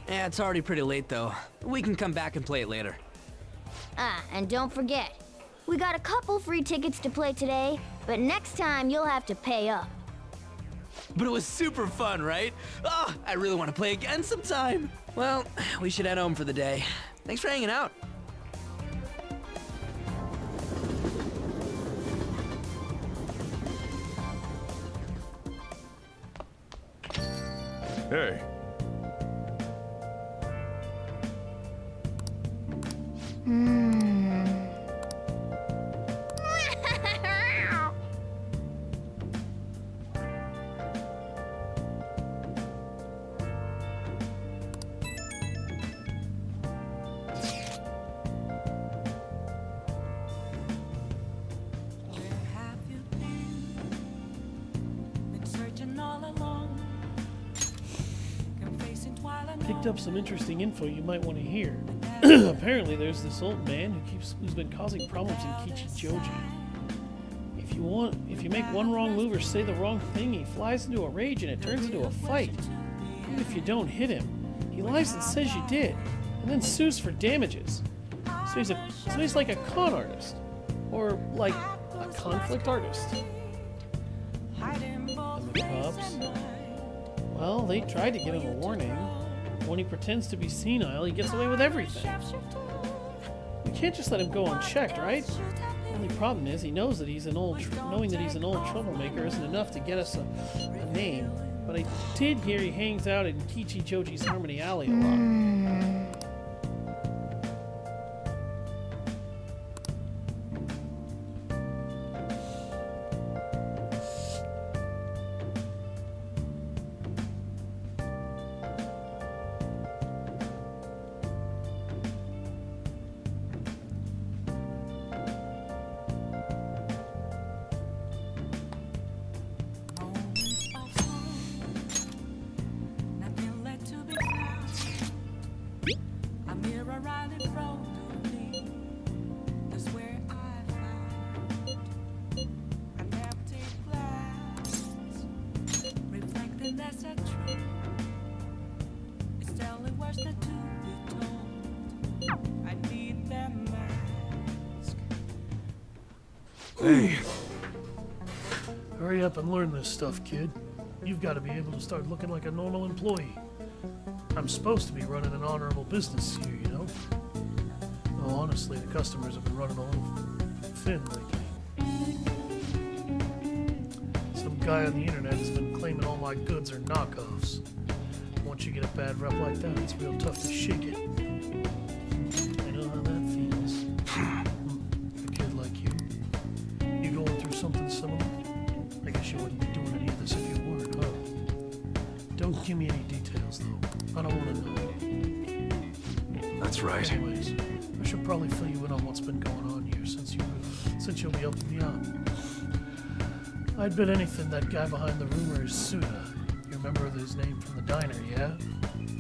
Yeah, it's already pretty late though. We can come back and play it later. Ah, and don't forget, we got a couple free tickets to play today, but next time you'll have to pay up. But it was super fun, right? Oh, I really want to play again sometime. Well, we should head home for the day. Thanks for hanging out. Hey. Picked up some interesting info you might want to hear. Apparently there's this old man who's been causing problems in Kichijoji. If you make one wrong move or say the wrong thing, he flies into a rage and it turns into a fight. Even if you don't hit him, he lies and says you did, and then sues for damages. So he's like a con artist, or like a conflict artist. And the cops? Well, they tried to give him a warning. When he pretends to be senile, he gets away with everything. We can't just let him go unchecked, right? The only problem is he knows that knowing that he's an old troublemaker isn't enough to get us a name. But I did hear he hangs out in Kichijoji's Harmony Alley a lot. Hey. Hurry up and learn this stuff, kid. You've got to be able to start looking like a normal employee. I'm supposed to be running an honorable business here, you know? Though honestly, the customers have been running a little thin lately. Some guy on the internet has been claiming all my goods are knockoffs. Once you get a bad rep like that, it's real tough to shake it. I know how that feels. A kid like you. You going through something similar? I guess you wouldn't be doing any of this if you weren't, huh? Don't give me any details, though. I don't want to know. That's right. Anyways, I should probably fill you in on what's been going on here since you'll be helping me out. I'd bet anything that guy behind the rumor is Suda. You remember his name from the diner, yeah?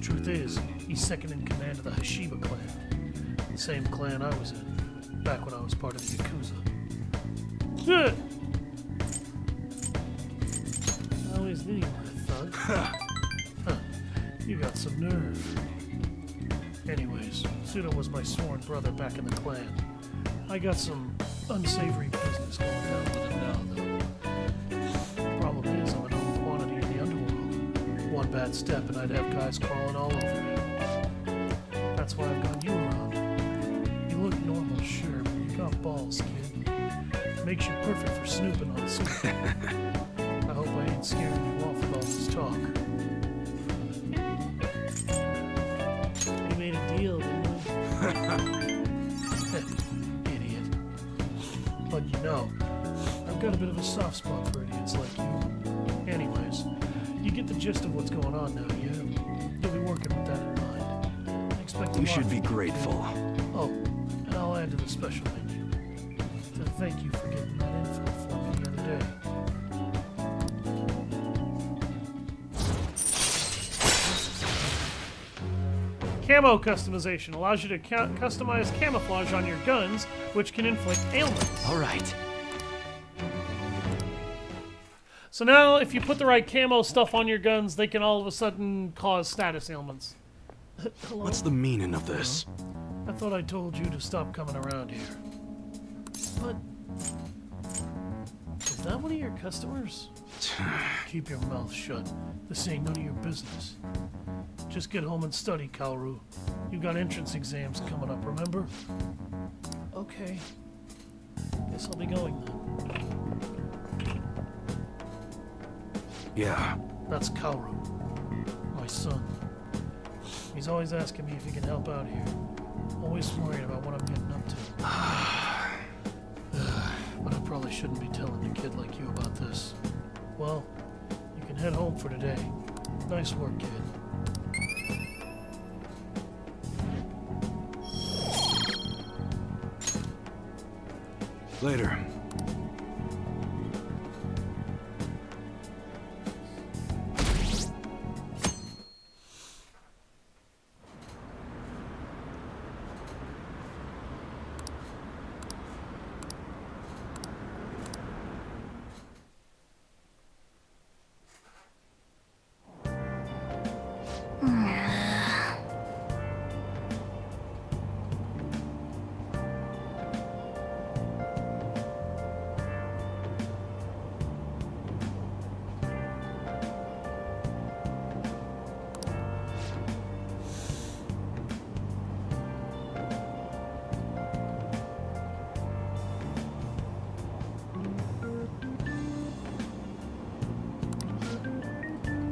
Truth is, he's second in command of the Hashiba clan. The same clan I was in, back when I was part of the Yakuza. Good! I always knew you were a thug. Huh. You got some nerve. Anyways, Suda was my sworn brother back in the clan. I got some unsavory business going down with him now, though. Problem is, I'm a known quantity in the underworld. One bad step and I'd have guys crawling all over me. That's why I've got you around. You look normal, sure, but you got balls, kid. Makes you perfect for snooping on Suda. I hope I ain't scaring you off with all this talk. We made a deal, didn't we? Idiot. But you know, I've got a bit of a soft spot for idiots like you. Anyways, you get the gist of what's going on now, yeah? You'll be working with that in mind. I expect You should be grateful. Oh, and I'll add to the special menu. To thank you for getting that info for me the other day. Camo customization allows you to customize camouflage on your guns, which can inflict ailments. All right. So now, if you put the right camo stuff on your guns, they can all of a sudden cause status ailments. What's the meaning of this? I thought I told you to stop coming around here. But... is that one of your customers? Keep your mouth shut. This ain't none of your business. Just get home and study, Kaoru. You got entrance exams coming up, remember? Okay. Guess I'll be going then. Yeah. That's Kaoru. My son. He's always asking me if he can help out here. Always worried about what I'm getting up to. But I probably shouldn't be telling a kid like you about this. Well, you can head home for today. Nice work, kid. Later.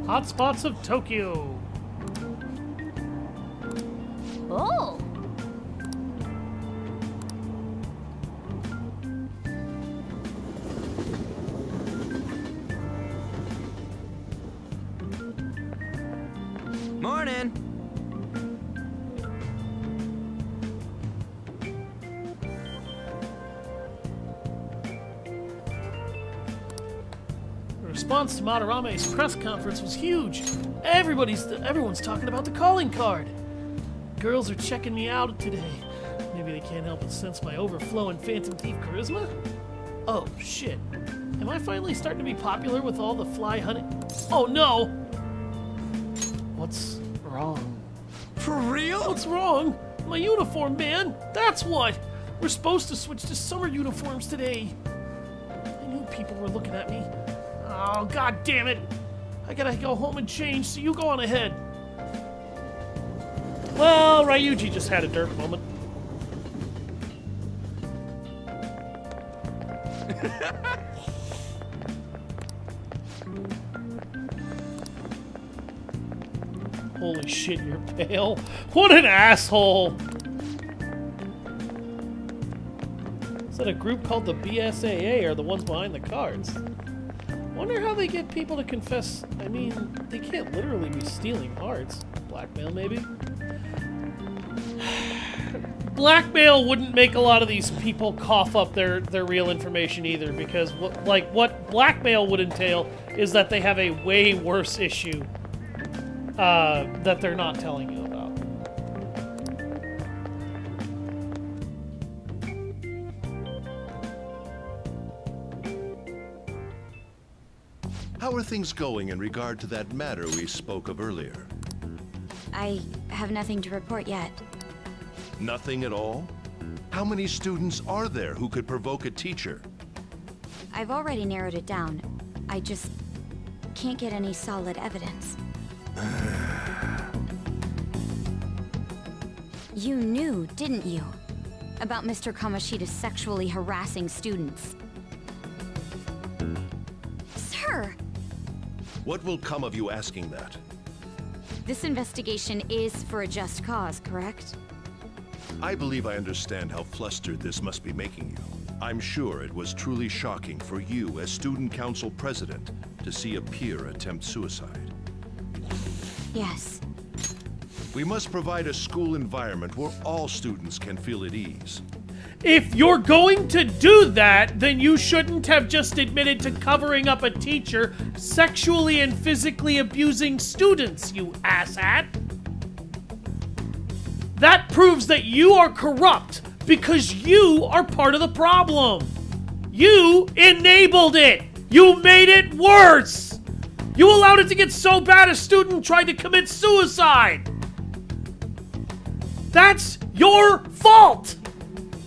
Hotspots of Tokyo. Oh! Morning! The response to Madarame's press conference was huge. Everyone's talking about the calling card. girls are checking me out today. Maybe they can't help but sense my overflowing Phantom Thief charisma? Oh, shit. Am I finally starting to be popular with all the fly hunting? Oh, no! What's wrong? For real? What's wrong? My uniform, man! That's what! We're supposed to switch to summer uniforms today. I knew people were looking at me. Oh, god damn it! I gotta go home and change, so you go on ahead. Well, Ryuji just had a derp moment. Holy shit, you're pale. What an asshole! Is that a group called the BSAA or the ones behind the cards? Wonder how they get people to confess. I mean, they can't literally be stealing hearts. Blackmail, maybe? Blackmail wouldn't make a lot of these people cough up their real information either, because what blackmail would entail is that they have a way worse issue that they're not telling you about. How are things going in regard to that matter we spoke of earlier? I have nothing to report yet. Nothing at all? How many students are there who could provoke a teacher? I've already narrowed it down. I just can't get any solid evidence. You knew, didn't you? About Mr. Kamoshida's sexually harassing students. Sir! What will come of you asking that? This investigation is for a just cause, correct? I believe I understand how flustered this must be making you. I'm sure it was truly shocking for you as Student Council President to see a peer attempt suicide. Yes. We must provide a school environment where all students can feel at ease. If you're going to do that, then you shouldn't have just admitted to covering up a teacher sexually and physically abusing students, you asshat. That proves that you are corrupt because you are part of the problem. You enabled it. You made it worse. You allowed it to get so bad a student tried to commit suicide. That's your fault.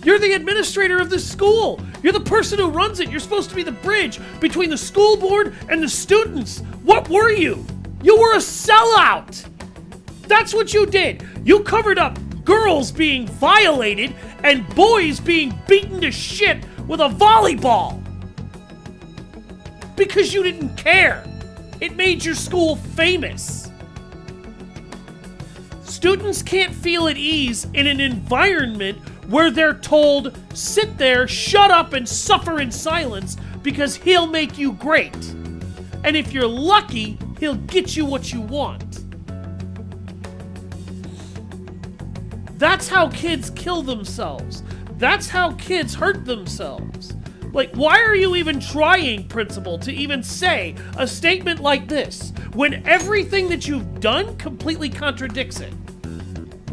You're the administrator of this school. You're the person who runs it. You're supposed to be the bridge between the school board and the students. What were you? You were a sellout. That's what you did. You covered up girls being violated and boys being beaten to shit with a volleyball. Because you didn't care. It made your school famous. Students can't feel at ease in an environment where they're told, sit there, shut up, and suffer in silence because he'll make you great. And if you're lucky, he'll get you what you want. That's how kids kill themselves. That's how kids hurt themselves. Like, why are you even trying, Principal, to even say a statement like this when everything that you've done completely contradicts it?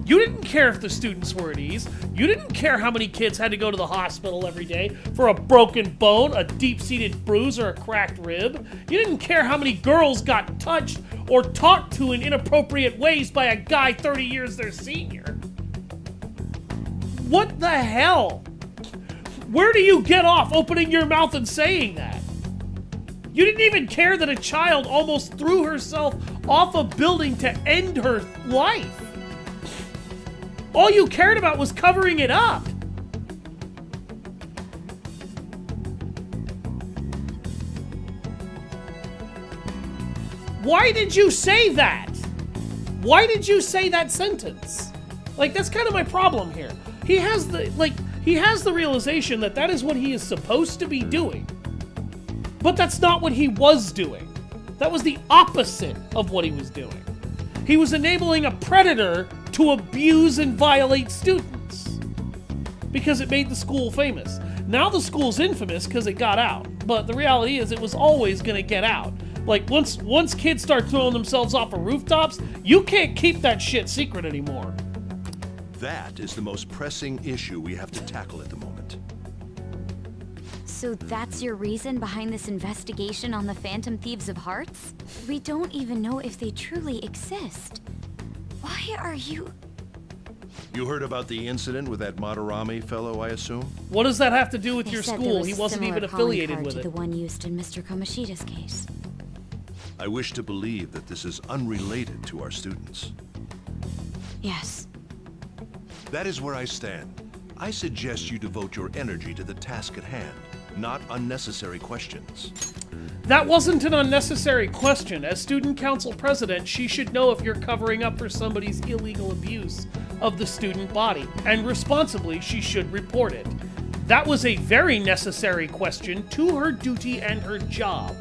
You didn't care if the students were at ease. You didn't care how many kids had to go to the hospital every day for a broken bone, a deep-seated bruise, or a cracked rib. You didn't care how many girls got touched or talked to in inappropriate ways by a guy 30 years their senior. What the hell? Where do you get off opening your mouth and saying that? You didn't even care that a child almost threw herself off a building to end her life. All you cared about was covering it up. Why did you say that? Why did you say that sentence? Like, that's kind of my problem here. He has the realization that that is what he is supposed to be doing. But that's not what he was doing. That was the opposite of what he was doing. He was enabling a predator to abuse and violate students because it made the school famous. Now the school's infamous because it got out, but the reality is it was always going to get out. Like, once kids start throwing themselves off of rooftops, you can't keep that shit secret anymore. That is the most pressing issue we have to tackle at the moment. So that's your reason behind this investigation on the Phantom Thieves of Hearts? We don't even know if they truly exist. Why are you... You heard about the incident with that Madarame fellow, I assume? What does that have to do with They your said school? there was He wasn't similar even calling affiliated card with to it. the one used in Mr. Kamoshida's case. I wish to believe that this is unrelated to our students. Yes. That is where I stand. I suggest you devote your energy to the task at hand, not unnecessary questions. That wasn't an unnecessary question. As student council president, she should know if you're covering up for somebody's illegal abuse of the student body, and responsibly, she should report it. That was a very necessary question to her duty and her job.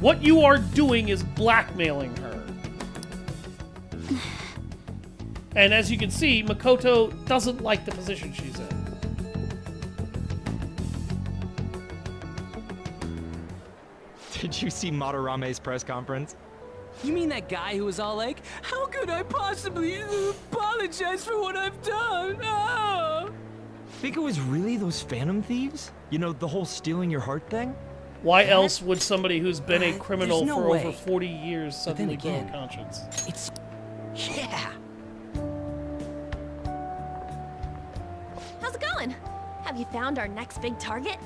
What you are doing is blackmailing her. And as you can see, Makoto doesn't like the position she's in. Did you see Madarame's press conference? You mean that guy who was all like, how could I possibly apologize for what I've done? Ah! Think it was really those Phantom Thieves? You know, the whole stealing your heart thing? Why else would somebody who's been a criminal no for way. over 40 years suddenly grow a again, conscience? It's... yeah! How's it going? Have you found our next big target?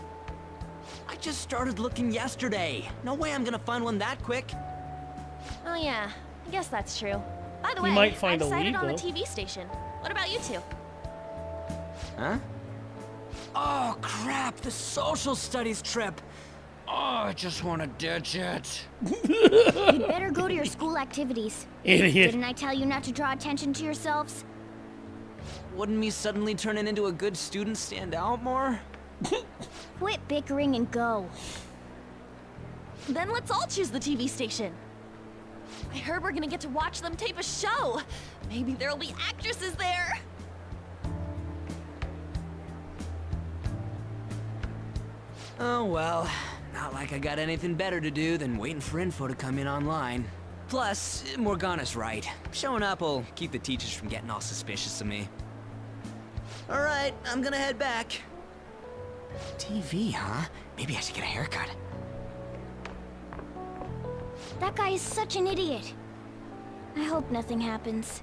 I just started looking yesterday. No way I'm gonna find one that quick. Oh yeah, I guess that's true. By the You way, might find I a decided lead, on the though. TV station. What about you two? Huh? Oh crap, the social studies trip. Oh, I just want to ditch it. You'd better go to your school activities. Idiot. Didn't I tell you not to draw attention to yourselves? Wouldn't me suddenly turning into a good student stand out more? Quit bickering and go. Then let's all choose the TV station. I heard we're gonna get to watch them tape a show. Maybe there'll be actresses there. Oh well, not like I got anything better to do than waiting for info to come in online. Plus, Morgana's right. Showing up will keep the teachers from getting all suspicious of me. Alright, I'm gonna head back. TV, huh? Maybe I should get a haircut. That guy is such an idiot. I hope nothing happens.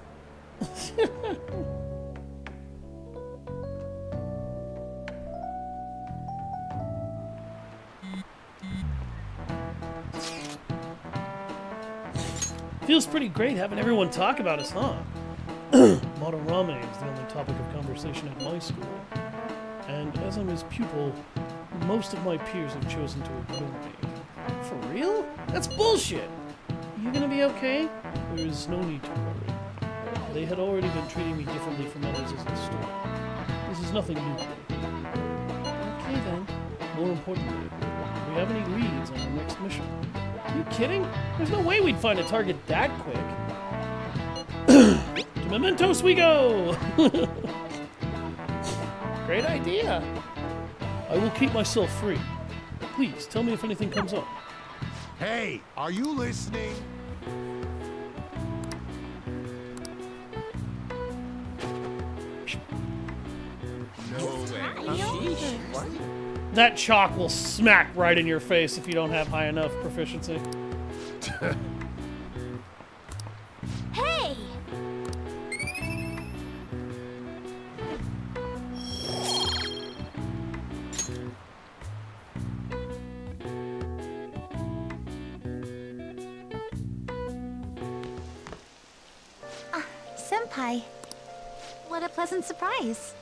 Feels pretty great having everyone talk about us, huh? Madarame is the only topic of conversation at my school. And as I'm his pupil, most of my peers have chosen to ignore me. For real? That's bullshit! You gonna be okay? There is no need to worry. They had already been treating me differently from others as a store. This is nothing new to me. Okay then. More importantly, do we have any leads on our next mission? Are you kidding? There's no way we'd find a target that quick. To Mementos we go! Great idea. I will keep myself free. Please, tell me if anything comes up. Hey, are you listening? No way. That chalk will smack right in your face if you don't have high enough proficiency. Hey! Senpai, what a pleasant surprise.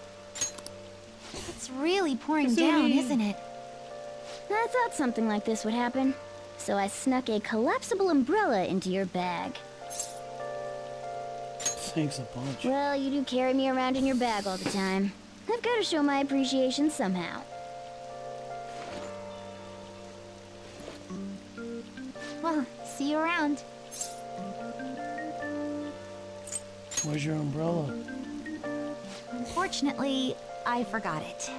It's really pouring down, isn't it? I thought something like this would happen. So I snuck a collapsible umbrella into your bag. Thanks a bunch. Well, you do carry me around in your bag all the time. I've got to show my appreciation somehow. Well, see you around. Where's your umbrella? Unfortunately, I forgot it.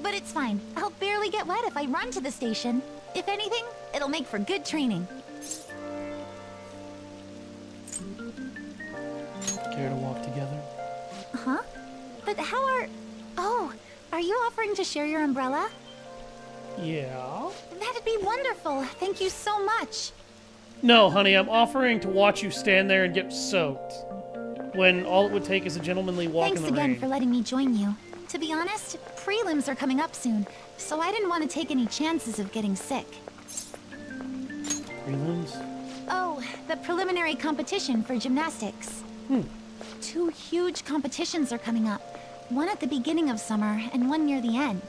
But it's fine. I'll barely get wet if I run to the station. If anything, it'll make for good training. Care to walk together? Huh? But how are... Oh, are you offering to share your umbrella? Yeah? That'd be wonderful. Thank you so much. No, honey, I'm offering to watch you stand there and get soaked. When all it would take is a gentlemanly walk in the rain. Thanks again for letting me join you. To be honest, prelims are coming up soon, so I didn't want to take any chances of getting sick. Prelims? Oh, the preliminary competition for gymnastics. 2 huge competitions are coming up. One at the beginning of summer and one near the end.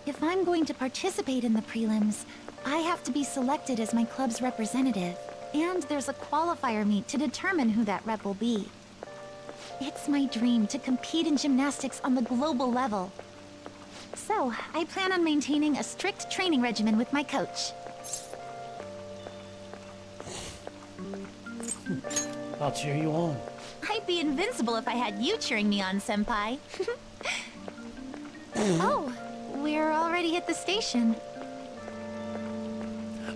If I'm going to participate in the prelims, I have to be selected as my club's representative. And there's a qualifier meet to determine who that rep will be. It's my dream to compete in gymnastics on the global level. So, I plan on maintaining a strict training regimen with my coach. I'll cheer you on. I'd be invincible if I had you cheering me on, Senpai. Oh, we're already at the station.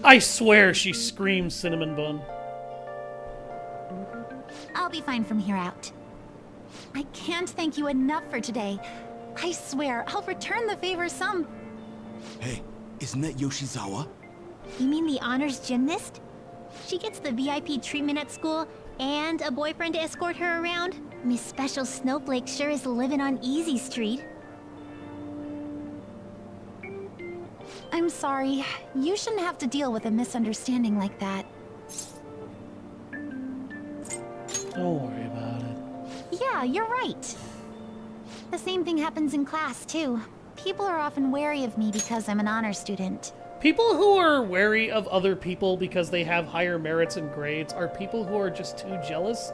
I swear she screams cinnamon bun. I'll be fine from here out. I can't thank you enough for today. I swear, I'll return the favor some... Hey, isn't that Yoshizawa? You mean the honors gymnast? She gets the VIP treatment at school and a boyfriend to escort her around? Miss Special Snowflake sure is living on Easy Street. I'm sorry. You shouldn't have to deal with a misunderstanding like that. Don't worry about it. Yeah, you're right. The same thing happens in class, too. People are often wary of me because I'm an honor student. People who are wary of other people because they have higher merits and grades are people who are just too jealous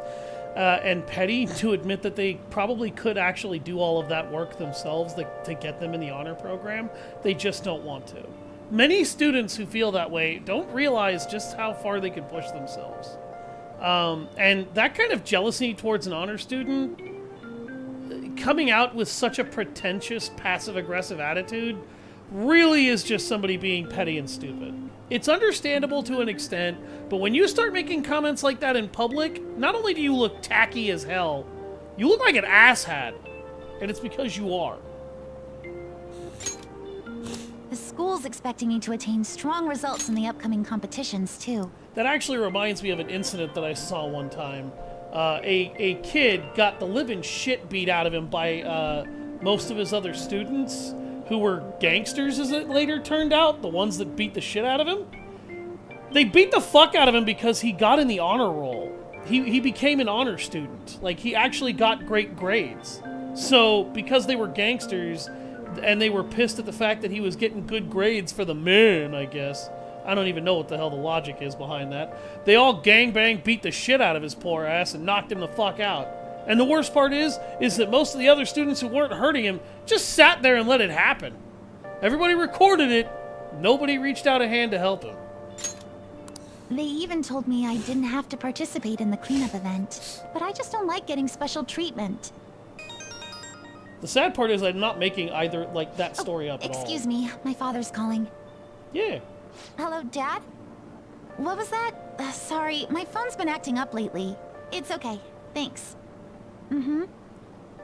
and petty to admit that they probably could actually do all of that work themselves to get them in the honor program. They just don't want to. Many students who feel that way don't realize just how far they can push themselves. And that kind of jealousy towards an honor student, coming out with such a pretentious, passive-aggressive attitude, really is just somebody being petty and stupid. It's understandable to an extent, but when you start making comments like that in public, not only do you look tacky as hell, you look like an asshat. And it's because you are. The school's expecting me to attain strong results in the upcoming competitions, too. That actually reminds me of an incident that I saw one time. A kid got the living shit beat out of him by most of his other students, who were gangsters, as it later turned out, the ones that beat the shit out of him. They beat the fuck out of him because he got in the honor roll. He became an honor student. Like, he actually got great grades. So, because they were gangsters, and they were pissed at the fact that he was getting good grades for the men, I guess. I don't even know what the hell the logic is behind that. They all gangbang beat the shit out of his poor ass and knocked him the fuck out. And the worst part is that most of the other students who weren't hurting him just sat there and let it happen. Everybody recorded it. Nobody reached out a hand to help him. They even told me I didn't have to participate in the cleanup event. But I just don't like getting special treatment. The sad part is I'm not making either, like, that story up at all. Excuse me, my father's calling. Yeah. Hello, Dad? What was that? Sorry, my phone's been acting up lately. It's okay. Thanks.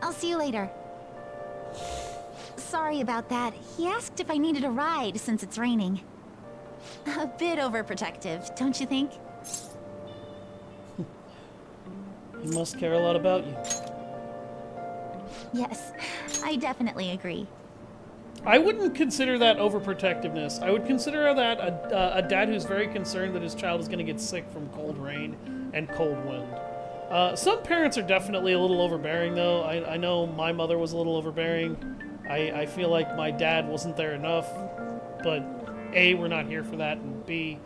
I'll see you later. Sorry about that. He asked if I needed a ride since it's raining. A bit overprotective, don't you think? He must care a lot about you. Yes, I definitely agree. I wouldn't consider that overprotectiveness. I would consider that a dad who's very concerned that his child is going to get sick from cold rain and cold wind. Some parents are definitely a little overbearing, though. I know my mother was a little overbearing. I feel like my dad wasn't there enough. But A, we're not here for that, and B,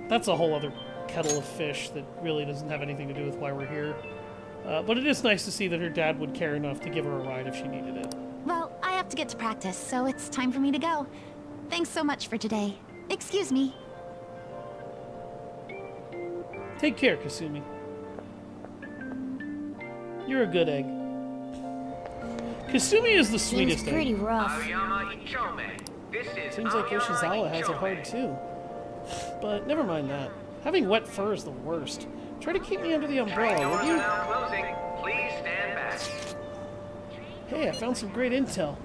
that's a whole other kettle of fish that really doesn't have anything to do with why we're here. But it is nice to see that her dad would care enough to give her a ride if she needed it. Well, I have to get to practice, so it's time for me to go. Thanks so much for today. Excuse me. Take care, Kasumi. You're a good egg. Kasumi is the sweetest egg. Pretty rough. Seems like Yoshizawa has it hard too. But never mind that. Having wet fur is the worst. Try to keep me under the umbrella, will you? Closing. Please stand back. Hey, I found some great intel.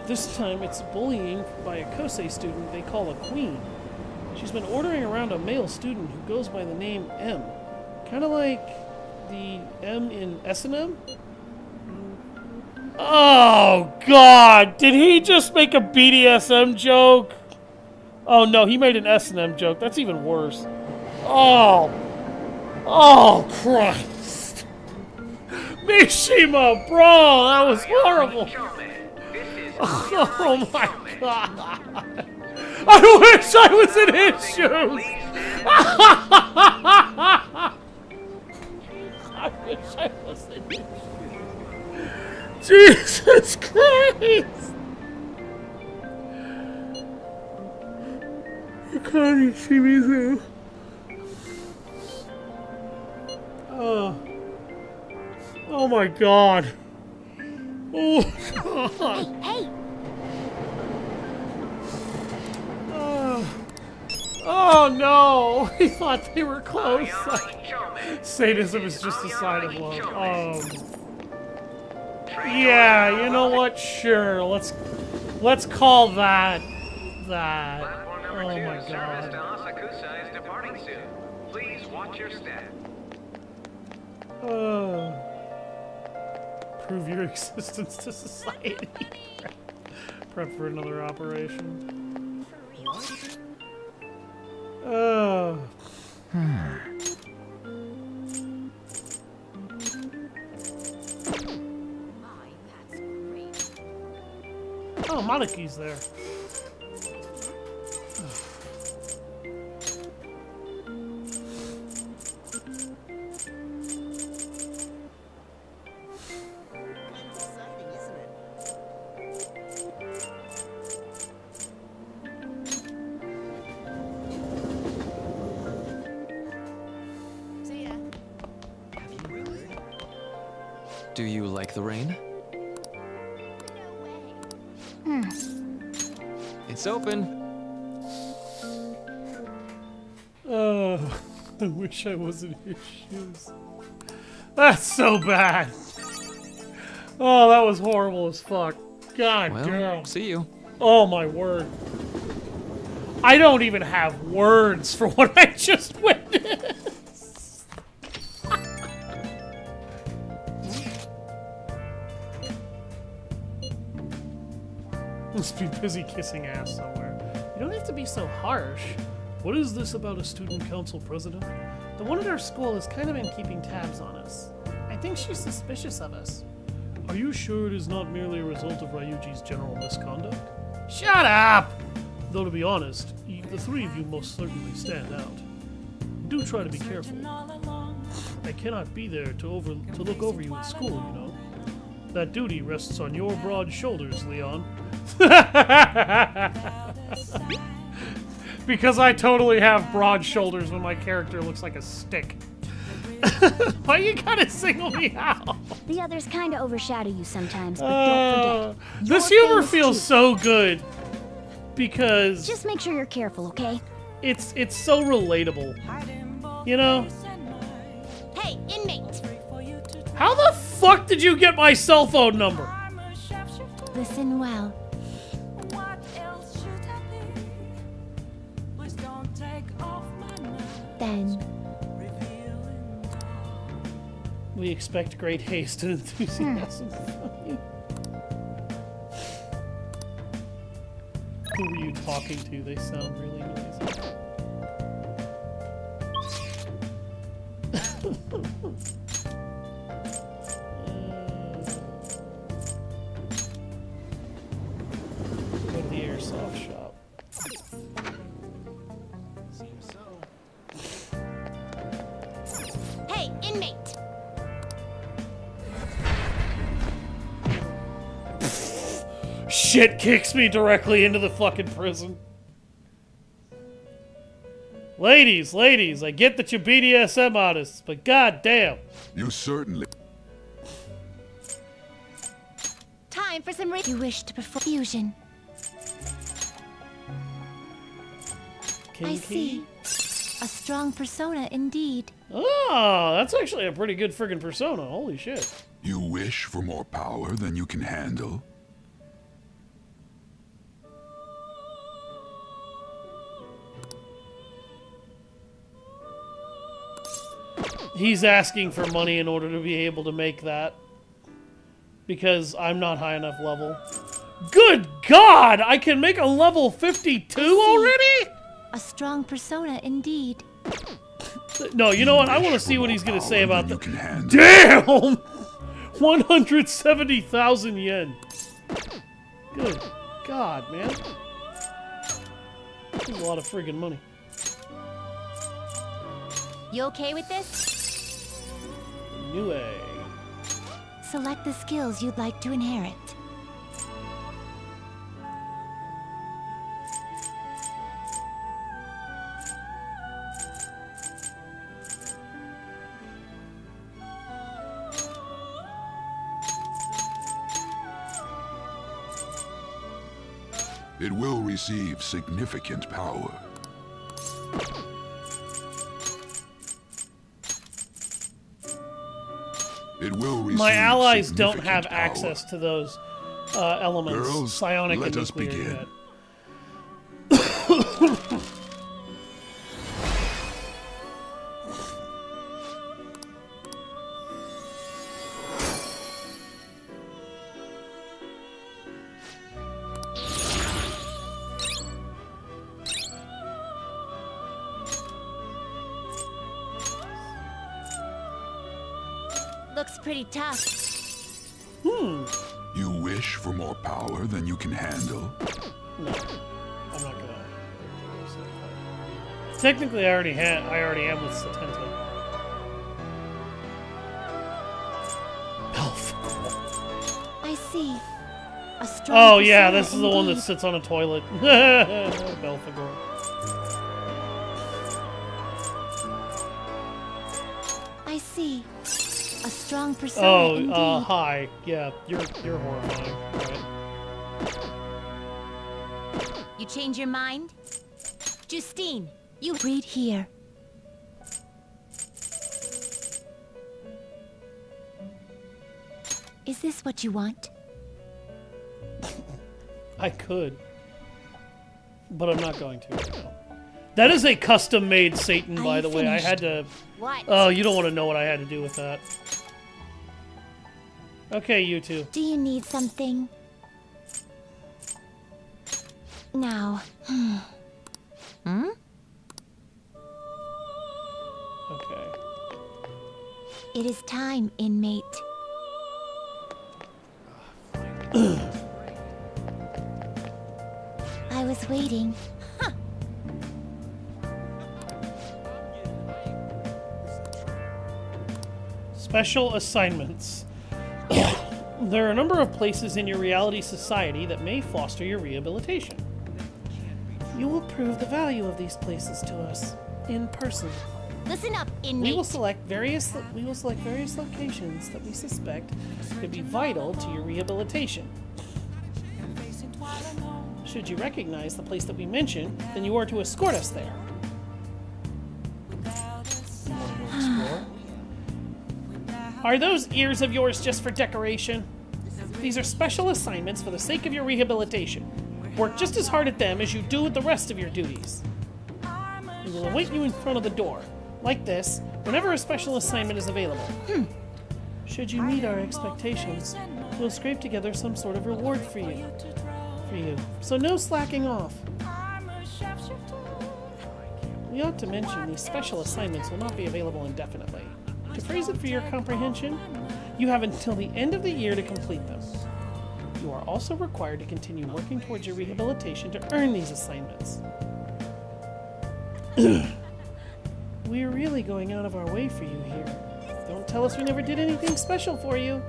This time it's bullying by a Kosei student they call a queen. She's been ordering around a male student who goes by the name M. Kind of like the M in S&M? Oh, God! Did he just make a BDSM joke? Oh, no, he made an S&M joke. That's even worse. Oh! Oh, Christ! Mishima, bro! That was horrible! Oh, my God! I wish I was in his shoes! I wish I was in his shoes. Jesus Christ! You can't even see me through. Oh my God! Oh God! Hey! Oh no! He thought they were close. Sadism is just a sign of love. Yeah, you know what? Sure, let's call that. Oh my God. Please watch your step. Prove your existence to society. Prep for another operation. Oh, Monaki's there. Do you like the rain? It's open. Oh, I wish I was in his shoes. That's so bad. Oh, that was horrible as fuck. God damn. See you. Oh my word. I don't even have words for what I just witnessed. Must be busy kissing ass somewhere. You don't have to be so harsh. What is this about a student council president? The one at our school has kind of been keeping tabs on us. I think she's suspicious of us. Are you sure it is not merely a result of Ryuji's general misconduct? Shut up! Though to be honest, the three of you most certainly stand out. Do try to be careful. I cannot be there to look over you at school, you know. That duty rests on your broad shoulders, Leon. Because I totally have broad shoulders when my character looks like a stick. Why you gotta single me out? The others kinda overshadow you sometimes, but don't forget. This humor feels so good. Because... Just make sure you're careful, okay? It's so relatable. You know? Hey, inmate! How the fuck did you get my cell phone number? Listen well. Then... We expect great haste and enthusiasm from you. Who were you talking to? They sound really noisy. Go to the airsoft shop. Seems so. Hey, inmate! Shit kicks me directly into the fucking prison. Ladies, I get that you're BDSM artists, but goddamn. You certainly. Time for some You wish to perform fusion. I see. A strong persona indeed. Oh, that's actually a pretty good friggin' persona. Holy shit. You wish for more power than you can handle? He's asking for money in order to be able to make that. Because I'm not high enough level. Good God! I can make a level 52 already? A strong persona indeed. No, you know what? I want to see what he's going to say about that. Damn! 170,000 yen. Good God, man. That's a lot of friggin' money. You okay with this? Iwai. Select the skills you'd like to inherit. It will receive significant power. It will receive My allies don't significant have power. access to those elements. Girls, Psionic let and us nuclear begin. yet. Looks pretty tough. You wish for more power than you can handle? No, I'm not gonna. Technically, I already am with Satenta. I see. A strong Oh yeah, persona this is the one that indeed. sits on a toilet. Belphegor. I see. A strong persona Oh, indeed. hi. Yeah, you're horrifying. Right. You change your mind? Justine, you read here. Is this what you want? I could, but I'm not going to right now. That is a custom-made Satan, by the way. I had to. What? Oh, you don't want to know what I had to do with that. Okay, you two. Do you need something? Now. Hmm? Okay. It is time, inmate. I was waiting. Special assignments. There are a number of places in your reality society that may foster your rehabilitation. You will prove the value of these places to us in person. Listen up, inmate. We will select various locations that we suspect could be vital to your rehabilitation. Should you recognize the place that we mentioned, then you are to escort us there. You want to go explore? Are those ears of yours just for decoration? These are special assignments for the sake of your rehabilitation. Work just as hard at them as you do at the rest of your duties. We will await you in front of the door, like this, whenever a special assignment is available. Should you meet our expectations, we'll scrape together some sort of reward for you. So no slacking off. We ought to mention these special assignments will not be available indefinitely. To phrase it for your comprehension, you have until the end of the year to complete them. You are also required to continue working towards your rehabilitation to earn these assignments. We're really going out of our way for you here. Don't tell us we never did anything special for you.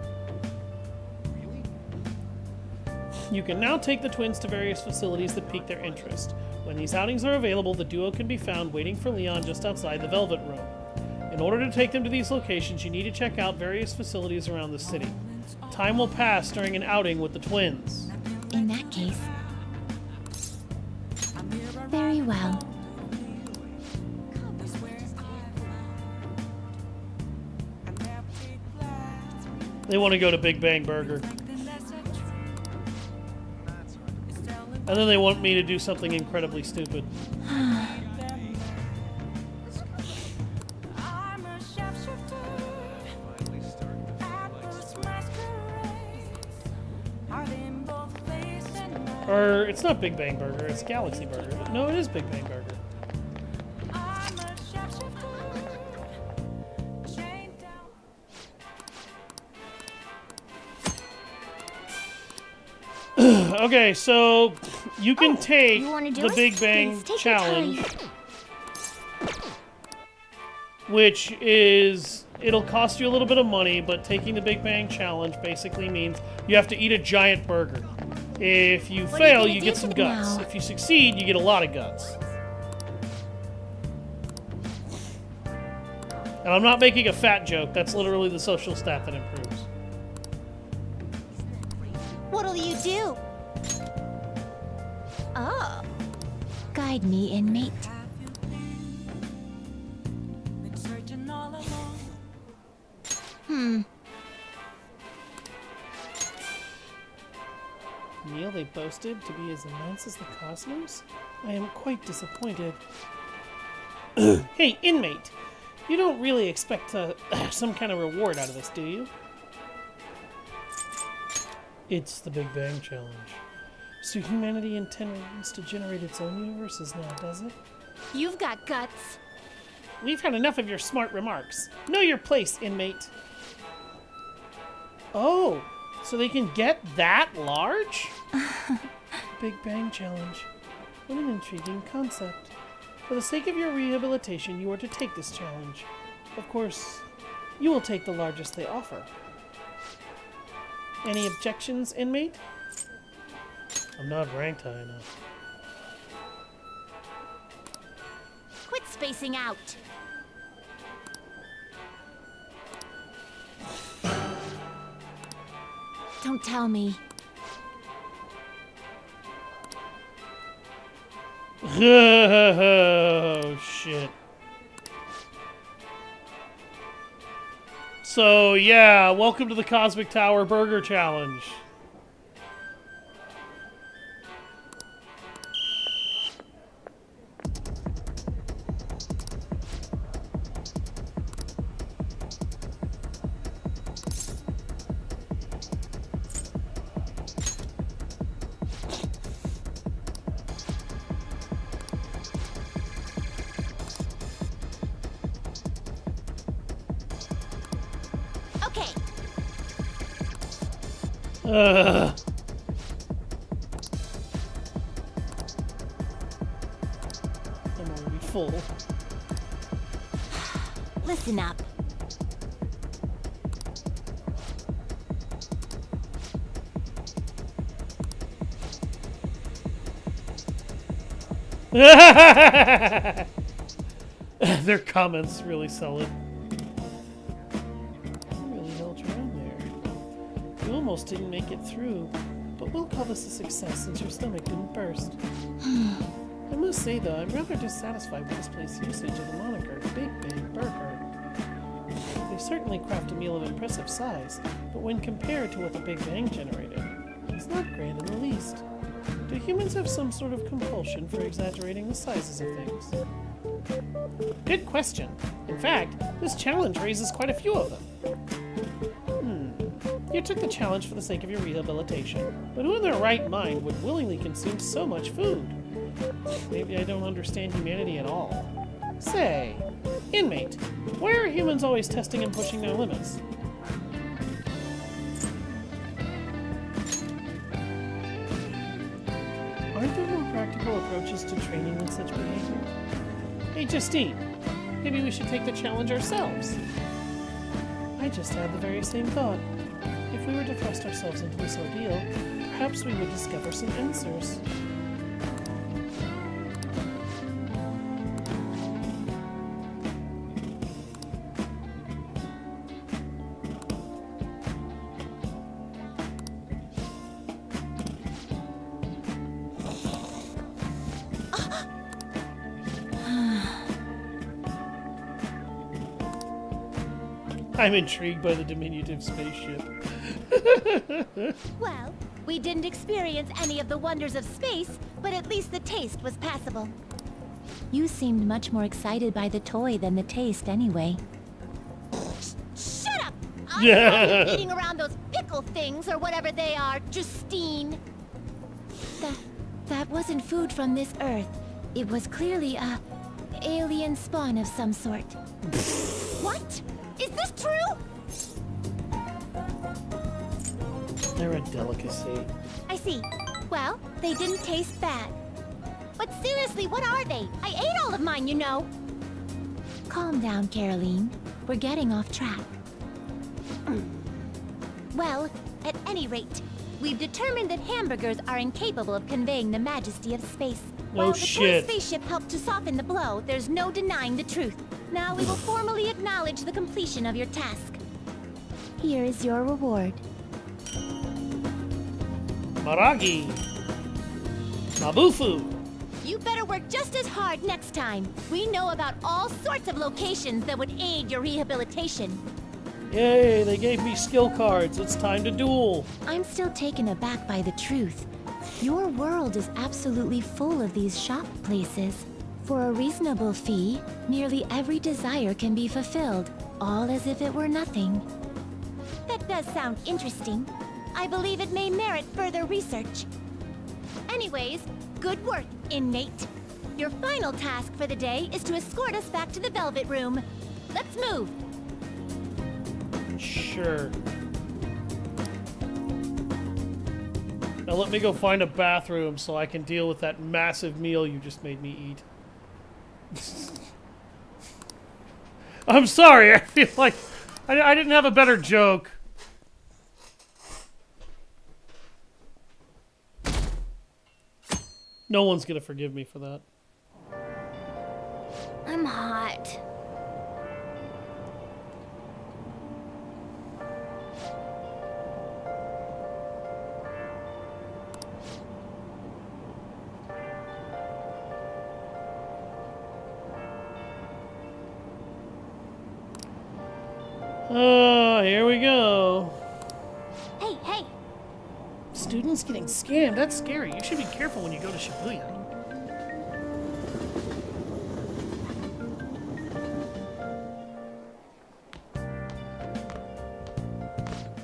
You can now take the twins to various facilities that pique their interest. When these outings are available, the duo can be found waiting for Leon just outside the Velvet Room. In order to take them to these locations, you need to check out various facilities around the city. Time will pass during an outing with the twins. In that case. Very well. They want to go to Big Bang Burger. And then they want me to do something incredibly stupid. Or, it's not Big Bang Burger, it's Galaxy Burger. No, it is Big Bang Burger. Okay, so you can take the Big Bang Challenge, which is, it'll cost you a little bit of money, but taking the Big Bang Challenge basically means you have to eat a giant burger. If you fail, you get some guts. If you succeed, you get a lot of guts. And I'm not making a fat joke, that's literally the social stat that improves. What'll you do? Oh. Guide me, inmate. Meal they boasted to be as immense as the cosmos? I am quite disappointed. Hey, inmate! You don't really expect some kind of reward out of this, do you? It's the Big Bang Challenge. So humanity intends to generate its own universes now, does it? You've got guts. We've had enough of your smart remarks. Know your place, inmate. Oh, so they can get that large? Big Bang Challenge. What an intriguing concept. For the sake of your rehabilitation, you are to take this challenge. Of course, you will take the largest they offer. Any objections, inmate? I'm not ranked high enough. Quit spacing out. Don't tell me. Oh, shit. So, yeah, welcome to the Cosmic Tower Burger Challenge. I'm already full. Listen up. Their comments really sell it. You really held your own there. You almost didn't make it through, but we'll call this a success since your stomach didn't burst. I must say though, I'm rather dissatisfied with this place's usage of the moniker Big Bang Burger. They certainly craft a meal of impressive size, but when compared to what the Big Bang generated, it's not grand in the least. Do humans have some sort of compulsion for exaggerating the sizes of things? Good question. In fact, this challenge raises quite a few of them. You took the challenge for the sake of your rehabilitation, but who in their right mind would willingly consume so much food? Maybe I don't understand humanity at all. Say, inmate, why are humans always testing and pushing their limits? Aren't there more practical approaches to training than such behavior? Hey, Justine, maybe we should take the challenge ourselves. I just had the very same thought. If we were to thrust ourselves into this ordeal, perhaps we would discover some answers. I'm intrigued by the diminutive spaceship. Well, we didn't experience any of the wonders of space, but at least the taste was passable. You seemed much more excited by the toy than the taste anyway. Shut up! I saw you eating around those pickle things or whatever they are, Justine. That wasn't food from this Earth. It was clearly a alien spawn of some sort. What? Is this true? They're a delicacy. I see. Well, they didn't taste bad. But seriously, what are they? I ate all of mine, you know. Calm down, Caroline. We're getting off track. Well, at any rate, we've determined that hamburgers are incapable of conveying the majesty of space. While the toy spaceship helped to soften the blow, there's no denying the truth. Now we will formally acknowledge the completion of your task. Here is your reward. Maragi. Mabufu. You better work just as hard next time. We know about all sorts of locations that would aid your rehabilitation. Yay, they gave me skill cards. It's time to duel. I'm still taken aback by the truth. Your world is absolutely full of these shop places. For a reasonable fee, nearly every desire can be fulfilled, all as if it were nothing. That does sound interesting. I believe it may merit further research. Anyways, good work, inmate. Your final task for the day is to escort us back to the Velvet Room. Let's move. Sure. Now let me go find a bathroom so I can deal with that massive meal you just made me eat. I'm sorry, I feel like I didn't have a better joke. No one's gonna forgive me for that. I'm hot. Oh, here we go. Hey, hey! Students getting scammed, that's scary. You should be careful when you go to Shibuya.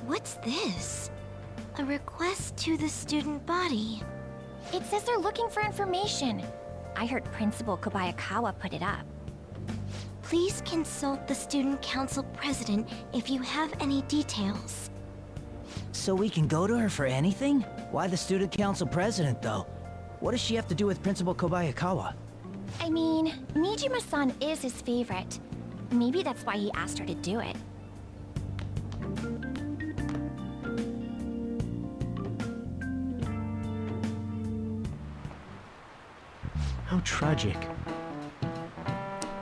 What's this? A request to the student body. It says they're looking for information. I heard Principal Kobayakawa put it up. Please consult the Student Council President if you have any details. So we can go to her for anything? Why the Student Council President, though? What does she have to do with Principal Kobayakawa? I mean, Mishima-san is his favorite. Maybe that's why he asked her to do it. How tragic.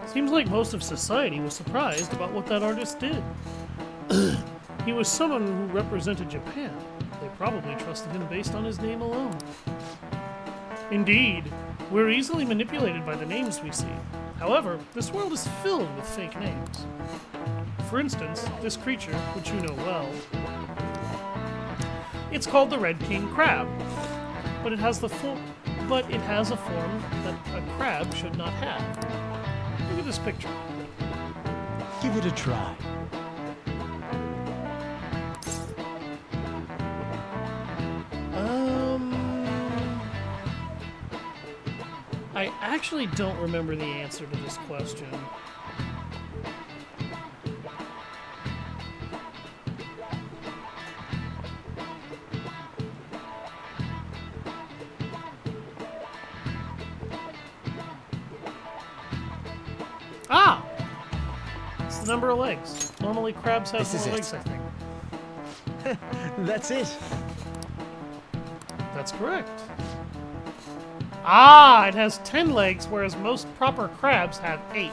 Seems like most of society was surprised about what that artist did. He was someone who represented Japan. They probably trusted him based on his name alone. Indeed, we're easily manipulated by the names we see. However, this world is filled with fake names. For instance, this creature, which you know well, it's called the Red King Crab, but it has a form that a crab should not have. Look at this picture. Give it a try. I actually don't remember the answer to this question. Ah! It's the number of legs. Normally crabs have more legs, I think. That's it. That's correct. Ah, it has 10 legs, whereas most proper crabs have 8.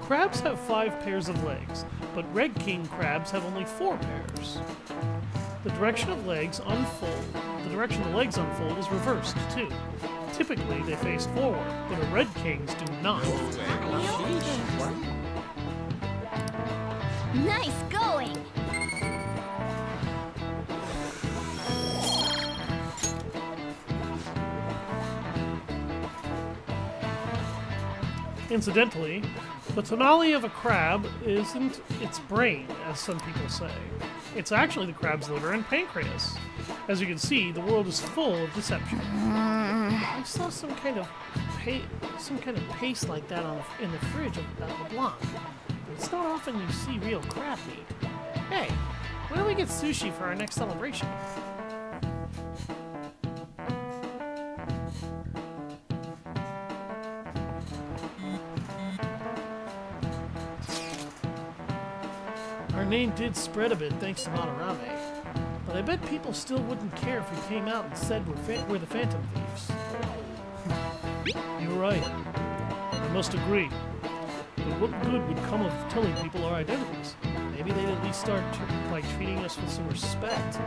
Crabs have 5 pairs of legs, but Red King crabs have only 4 pairs. The direction the legs unfold is reversed, too. Typically, they face forward, but the Red Kings do not. Nice going! Incidentally, the tamale of a crab isn't its brain, as some people say. It's actually the crab's liver and pancreas. As you can see, the world is full of deception. I saw some kind of paste like that in the fridge at LeBlanc. It's not often you see real crab meat. Hey, why don't we get sushi for our next celebration? Our name did spread a bit thanks to Madarame, but I bet people still wouldn't care if we came out and said we're the Phantom Thieves. You're right. I must agree. But what good would come of telling people our identities? Maybe they'd at least start treating us with some respect.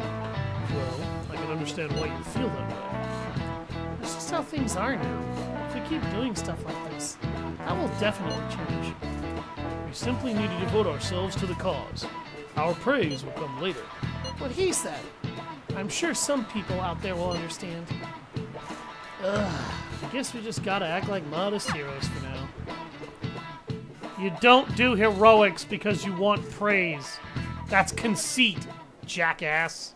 Well, I can understand why you feel that way. That's just how things are now. If we keep doing stuff like this, that will definitely change. We simply need to devote ourselves to the cause. Our praise will come later. What he said. I'm sure some people out there will understand. Ugh, I guess we just gotta act like modest heroes for now. You don't do heroics because you want praise. That's conceit, jackass.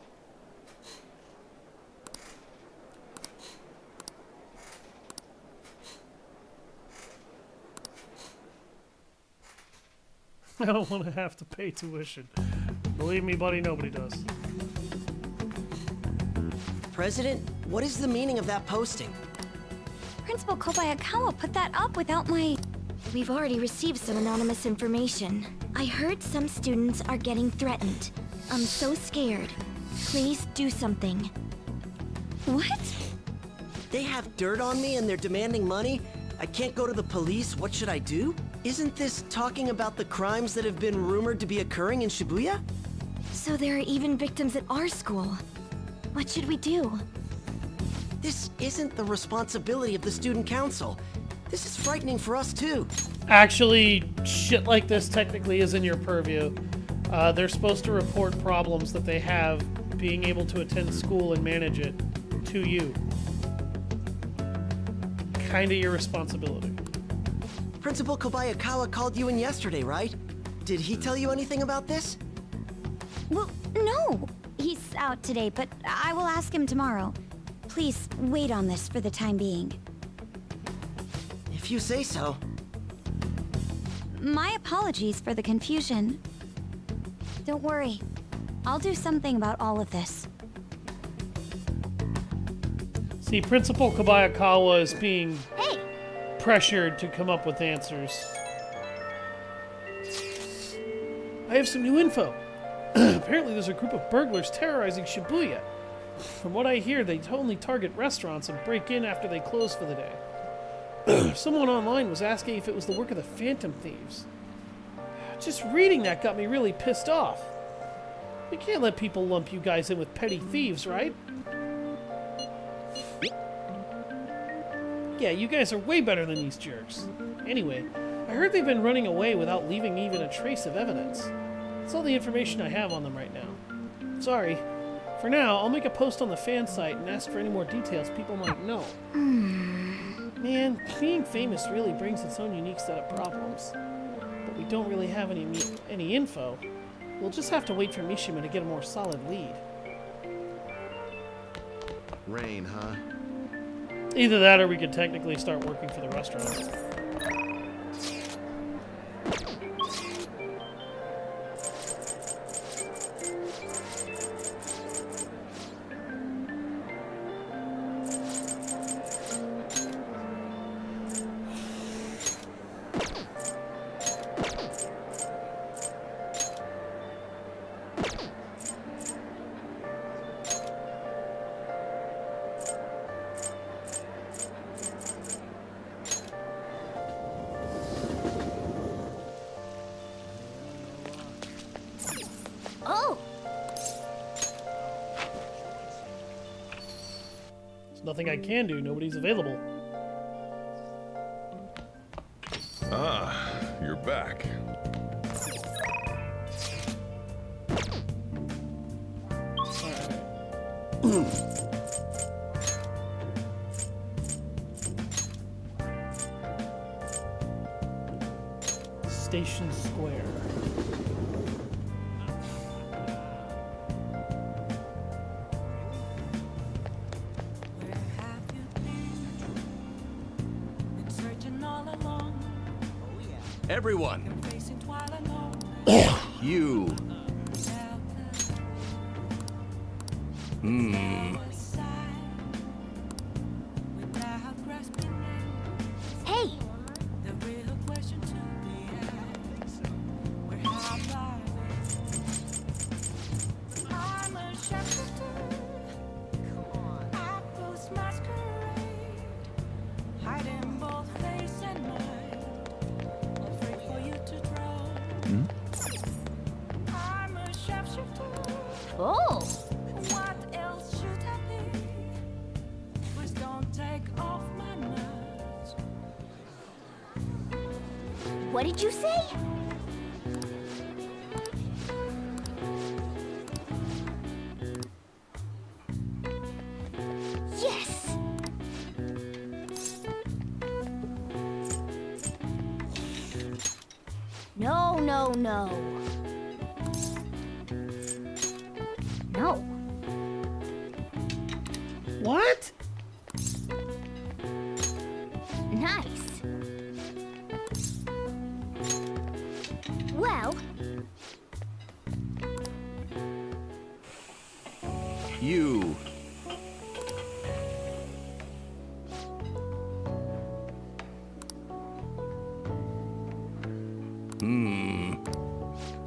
I don't want to have to pay tuition. Believe me, buddy, nobody does. President, what is the meaning of that posting? Principal Kobayakawa put that up without my... We've already received some anonymous information. I heard some students are getting threatened. I'm so scared. Please do something. What? They have dirt on me and they're demanding money? I can't go to the police, what should I do? Isn't this talking about the crimes that have been rumored to be occurring in Shibuya? So there are even victims at our school. What should we do? This isn't the responsibility of the student council. This is frightening for us too. Actually, shit like this technically is in your purview. They're supposed to report problems that they have being able to attend school and manage it to you. Kinda your responsibility. Principal Kobayakawa called you in yesterday, right? Did he tell you anything about this? Well, no. He's out today, but I will ask him tomorrow. Please wait on this for the time being. If you say so. My apologies for the confusion. Don't worry. I'll do something about all of this. See, Principal Kobayakawa is being pressured to come up with answers. I have some new info. Apparently there's a group of burglars terrorizing Shibuya. From what I hear, they only target restaurants and break in after they close for the day. Someone online was asking if it was the work of the Phantom Thieves. Just reading that got me really pissed off. We can't let people lump you guys in with petty thieves, right? Yeah, you guys are way better than these jerks. Anyway, I heard they've been running away without leaving even a trace of evidence. That's all the information I have on them right now. Sorry. For now, I'll make a post on the fan site and ask for any more details people might know. Man, being famous really brings its own unique set of problems. But we don't really have any info. We'll just have to wait for Mishima to get a more solid lead. Rain, huh? Either that or we could technically start working for the restaurant. Nothing I can do. Nobody's available. Ah, you're back. Station Square. Everyone. You. Hey! Oh! What else should I be? Please don't take off my mask. What did you say? Yes! No, no, no. No. What? Nice. Well, You.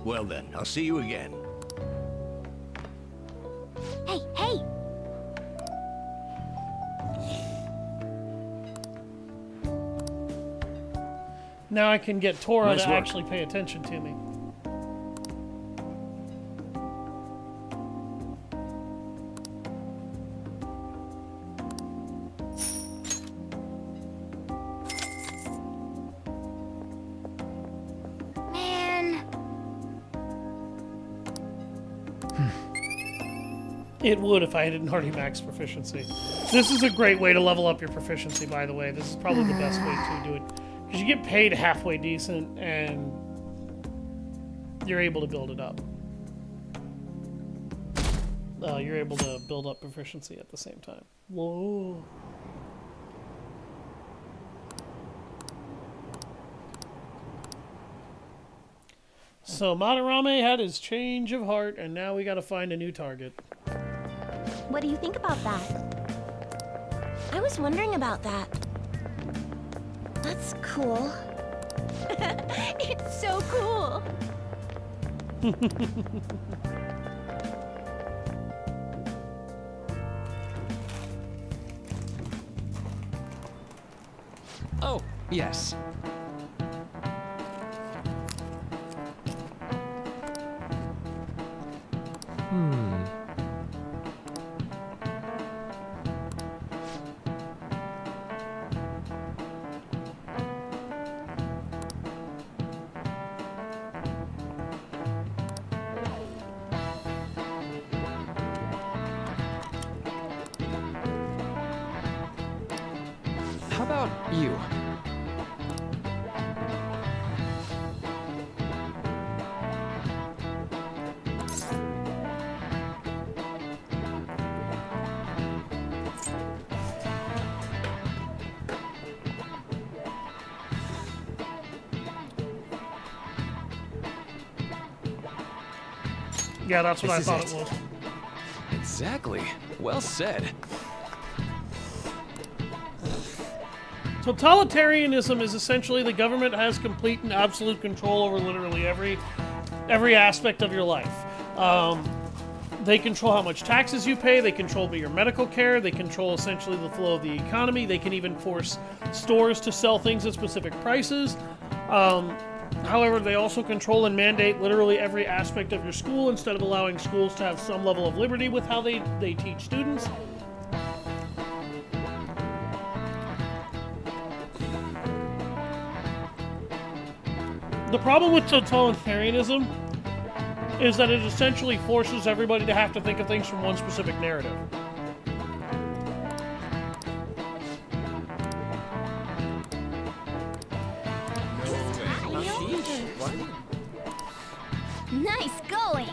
Well then, I'll see you again. hey, hey! Now I can get Tora Nice to work. actually pay attention to me. Man, It would if I hadn't already maxed proficiency. This is a great way to level up your proficiency, by the way. This is probably the best way to do it. Because you get paid halfway decent, and you're able to build it up. You're able to build up proficiency at the same time. Whoa. So Madarame had his change of heart, and now we gotta find a new target. what do you think about that? I was wondering about that. That's cool. It's so cool! Oh, yes. How about you? Yeah, that's what I This thought is it was. Exactly. Well said. Totalitarianism is essentially the government has complete and absolute control over literally every aspect of your life. They control how much taxes you pay, they control your medical care, they control essentially the flow of the economy, they can even force stores to sell things at specific prices. However, they also control and mandate literally every aspect of your school instead of allowing schools to have some level of liberty with how they teach students. The problem with totalitarianism is that it essentially forces everybody to have to think of things from one specific narrative. Nice going!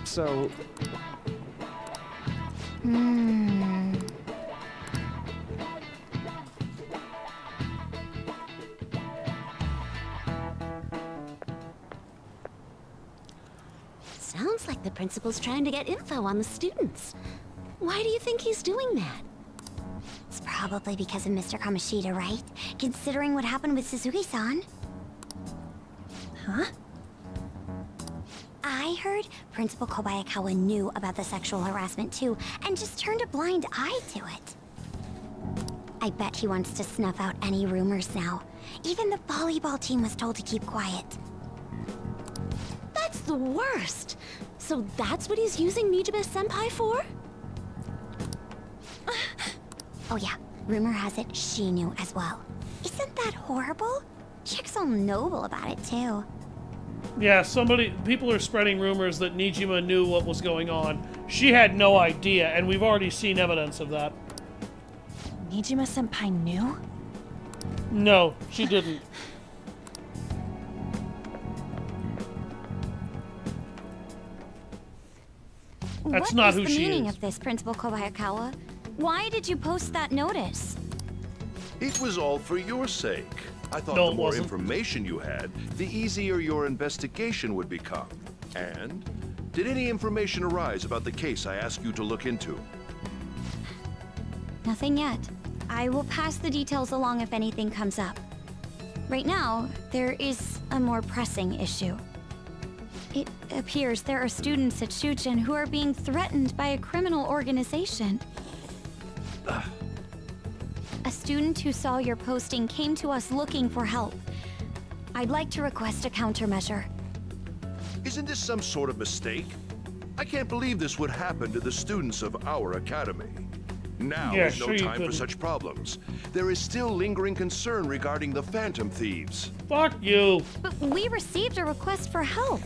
So... Sounds like the principal's trying to get info on the students. Why do you think he's doing that? It's probably because of Mr. Kamoshida, right? Considering what happened with Suzuki-san. Huh? I heard Principal Kobayakawa knew about the sexual harassment too, and just turned a blind eye to it. I bet he wants to snuff out any rumors now. Even the volleyball team was told to keep quiet. That's the worst! So that's what he's using Mishima-senpai for? Oh yeah, rumor has it she knew as well. Isn't that horrible? Chick's all noble about it too. Yeah, people are spreading rumors that Nijima knew what was going on. She had no idea, and we've already seen evidence of that. Nijima-senpai knew? No, she didn't. That's not who she is. What is the meaning of this, Principal Kobayakawa? Why did you post that notice? It was all for your sake. I thought No, the more wasn't. information you had, the easier your investigation would become. And did any information arise about the case I asked you to look into? Nothing yet. I will pass the details along if anything comes up. Right now, there is a more pressing issue. It appears there are students at Shuchen who are being threatened by a criminal organization. A student who saw your posting came to us looking for help. I'd like to request a countermeasure. Isn't this some sort of mistake? I can't believe this would happen to the students of our academy. Now is no time for such problems. There is still lingering concern regarding the Phantom Thieves. Fuck you. But we received a request for help.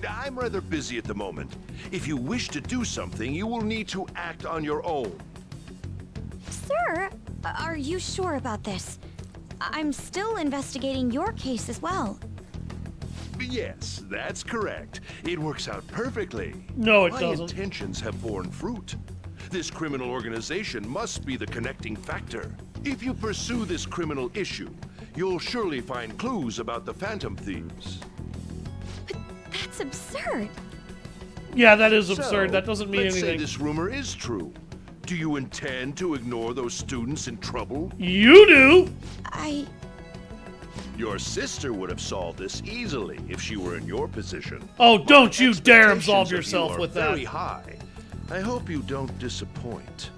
I'm rather busy at the moment. If you wish to do something, you will need to act on your own. Sir, are you sure about this? I'm still investigating your case as well. Yes, that's correct. It works out perfectly. No, it My doesn't. intentions have borne fruit. This criminal organization must be the connecting factor. If you pursue this criminal issue, you'll surely find clues about the Phantom Thieves. But that's absurd. Yeah, that is absurd. So, That doesn't mean let's anything. say this rumor is true. Do you intend to ignore those students in trouble? You do! Your sister would have solved this easily if she were in your position. Oh, don't you dare Expectations absolve of you yourself are with that. very high. I hope you don't disappoint.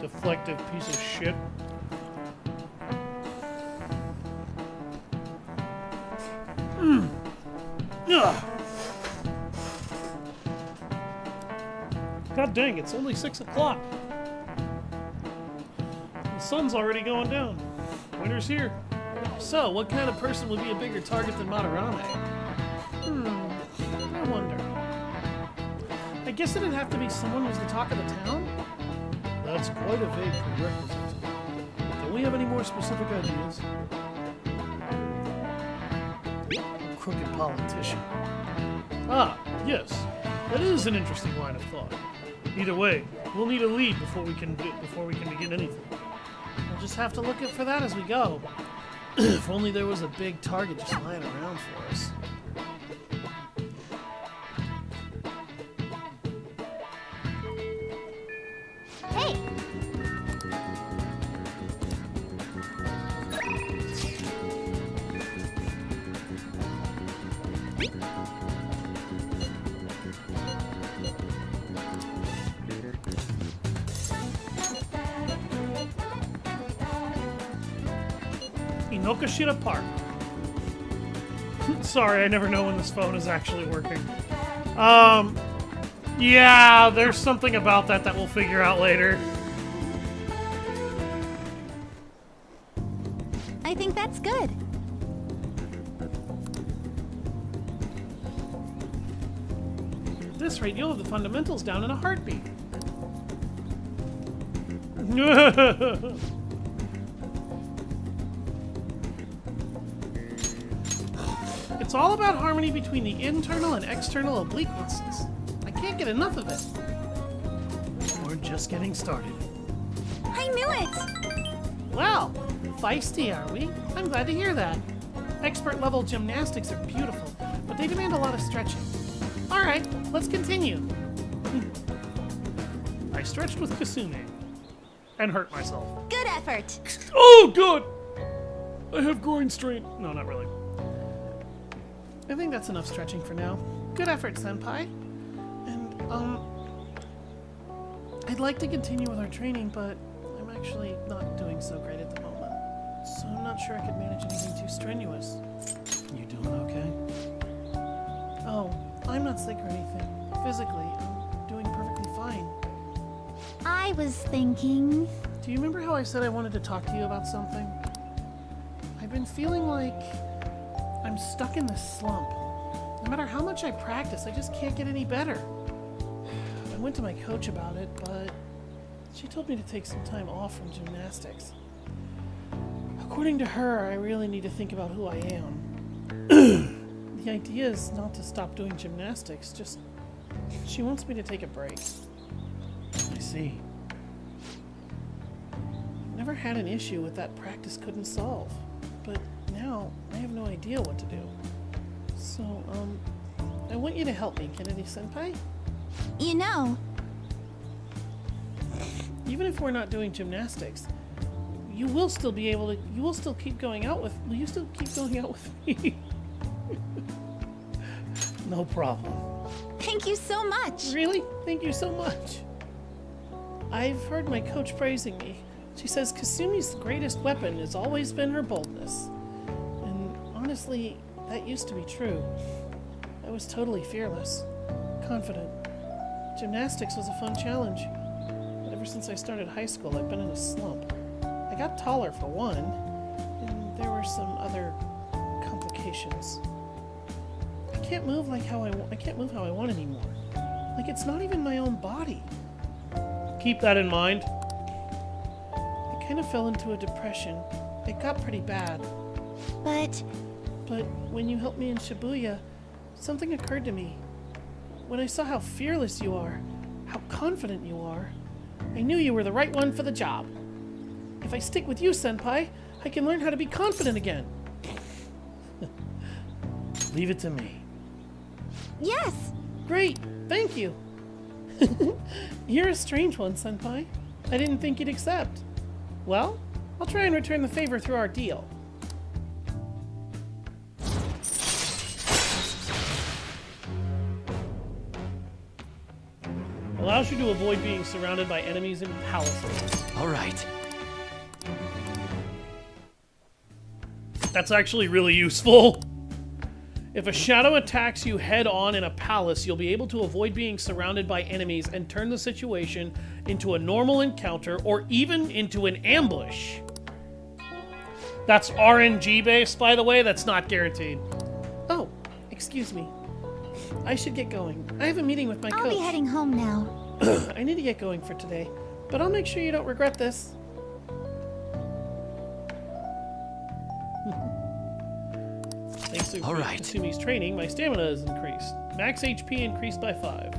Deflective piece of shit. Ugh. God dang, it's only 6 o'clock. The sun's already going down. Winter's here. So, what kind of person would be a bigger target than Madarame? I wonder. I guess it'd have to be someone who's the talk of the town? That's quite a vague prerequisite. Don't we have any more specific ideas? A crooked politician. Ah, yes. That is an interesting line of thought. Either way, we'll need a lead before we can begin anything. We'll just have to look for that as we go. If only there was a big target just lying around for us. Hey! Inokashira Park. Sorry, I never know when this phone is actually working. Yeah, there's something about that we'll figure out later. I think that's good. this rate, you'll have the fundamentals down in a heartbeat. It's all about harmony between the internal and external oblique muscles. I can't get enough of it. We're just getting started. I knew it! Wow, feisty, are we? I'm glad to hear that. Expert-level gymnastics are beautiful, but they demand a lot of stretching. Alright, let's continue. I stretched with Kasumi and hurt myself. Good effort! Oh, God! I have groin strain. No, not really. I think that's enough stretching for now. Good effort, Senpai. And, I'd like to continue with our training, but I'm actually not doing so great at the moment. So I'm not sure I could manage anything too strenuous. You doing okay? Oh, I'm not sick or anything. Physically, I'm doing perfectly fine. I was thinking... Do you remember how I said I wanted to talk to you about something? I've been feeling like I'm stuck in this slump. No matter how much I practice, I just can't get any better. I went to my coach about it, but she told me to take some time off from gymnastics. According to her, I really need to think about who I am. The idea is not to stop doing gymnastics, just she wants me to take a break. I see. Never had an issue with that practice couldn't solve, but now I have no idea what to do. So, I want you to help me, Kennedy-senpai. You know... Even if we're not doing gymnastics, you will still be able to, you will still keep going out with, will you still keep going out with me? No problem. Thank you so much. Really? Thank you so much. I've heard my coach praising me. She says Kasumi's greatest weapon has always been her boldness. And honestly, that used to be true. I was totally fearless, confident. Gymnastics was a fun challenge. But ever since I started high school, I've been in a slump. I got taller for one, and there were some other complications. I can't move like how I can't move how I want anymore. Like it's not even my own body. Keep that in mind. I kind of fell into a depression. It got pretty bad. But when you helped me in Shibuya, something occurred to me. When I saw how fearless you are, how confident you are, I knew you were the right one for the job. If I stick with you, Senpai, I can learn how to be confident again. Leave it to me. Yes! Great, thank you. You're a strange one, Senpai. I didn't think you'd accept. Well, I'll try and return the favor through our deal. Allows you to avoid being surrounded by enemies in palisades. All right. That's actually really useful. If a shadow attacks you head-on in a palace, you'll be able to avoid being surrounded by enemies and turn the situation into a normal encounter or even into an ambush. That's RNG based, by the way. That's not guaranteed. Oh, excuse me. I should get going. I have a meeting with my coach. I'll be heading home now. I need to get going for today, but I'll make sure you don't regret this. Thanks to Kasumi's training, my stamina is increased. Max HP increased by 5.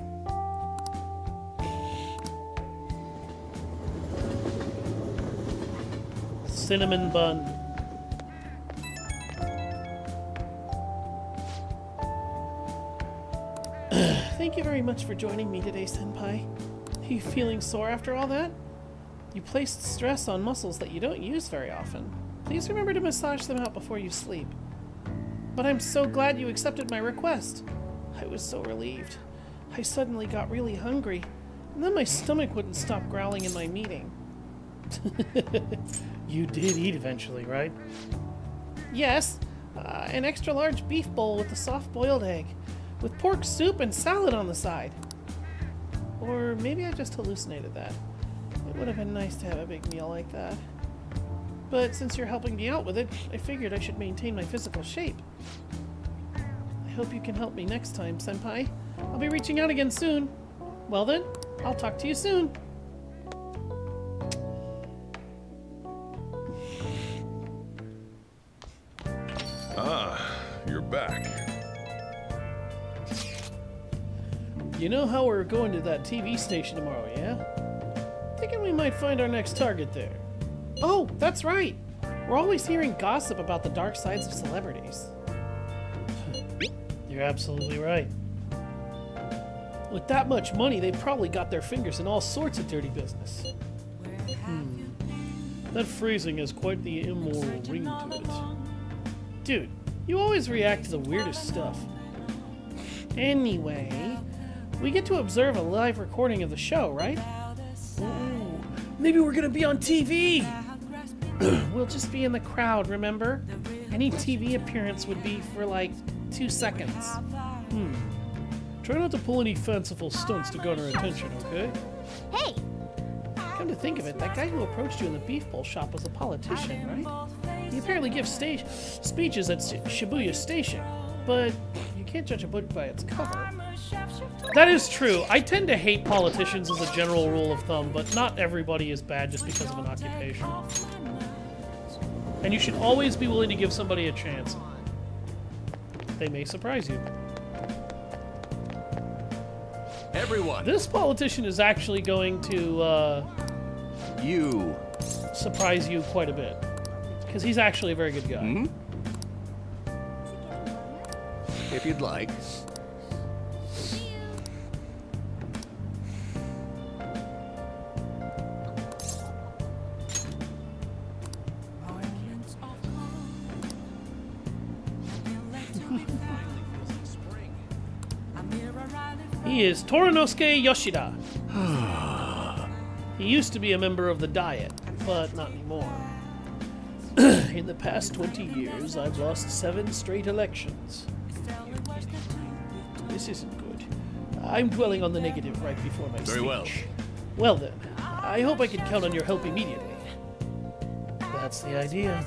Cinnamon bun. Thank you very much for joining me today, Senpai. Are you feeling sore after all that? You placed stress on muscles that you don't use very often. Please remember to massage them out before you sleep. But I'm so glad you accepted my request. I was so relieved. I suddenly got really hungry, and then my stomach wouldn't stop growling in my meeting. You did eat eventually, right? Yes, an extra large beef bowl with a soft-boiled egg, with pork soup and salad on the side. Or maybe I just hallucinated that. It would have been nice to have a big meal like that. But since you're helping me out with it, I figured I should maintain my physical shape. I hope you can help me next time, Senpai. I'll be reaching out again soon. Well then, I'll talk to you soon. Ah, you're back. You know how we're going to that TV station tomorrow, yeah? Thinking we might find our next target there. Oh, that's right! We're always hearing gossip about the dark sides of celebrities. You're absolutely right. With that much money, they've probably got their fingers in all sorts of dirty business. That phrasing has quite the immoral ring to it. Dude, you always react to the weirdest stuff. Anyway, we get to observe a live recording of the show, right? Ooh, maybe we're gonna be on TV! We'll just be in the crowd, remember? Any TV appearance would be for like 2 seconds. Try not to pull any fanciful stunts to garner attention, okay? Hey! Come to think of it, that guy who approached you in the beef bowl shop was a politician, right? He apparently gives speeches at Shibuya Station, but you can't judge a book by its cover. That is true. I tend to hate politicians as a general rule of thumb, but not everybody is bad just because of an occupation. And you should always be willing to give somebody a chance. They may surprise you. Everyone! This politician is actually going to, surprise you quite a bit. Because he's actually a very good guy. If you'd like. He is Torinosuke Yoshida. He used to be a member of the Diet, but not anymore. In the past 20 years, I've lost 7 straight elections. This isn't good. I'm dwelling on the negative right before my speech. Very well. Well then, I hope I can count on your help immediately. That's the idea.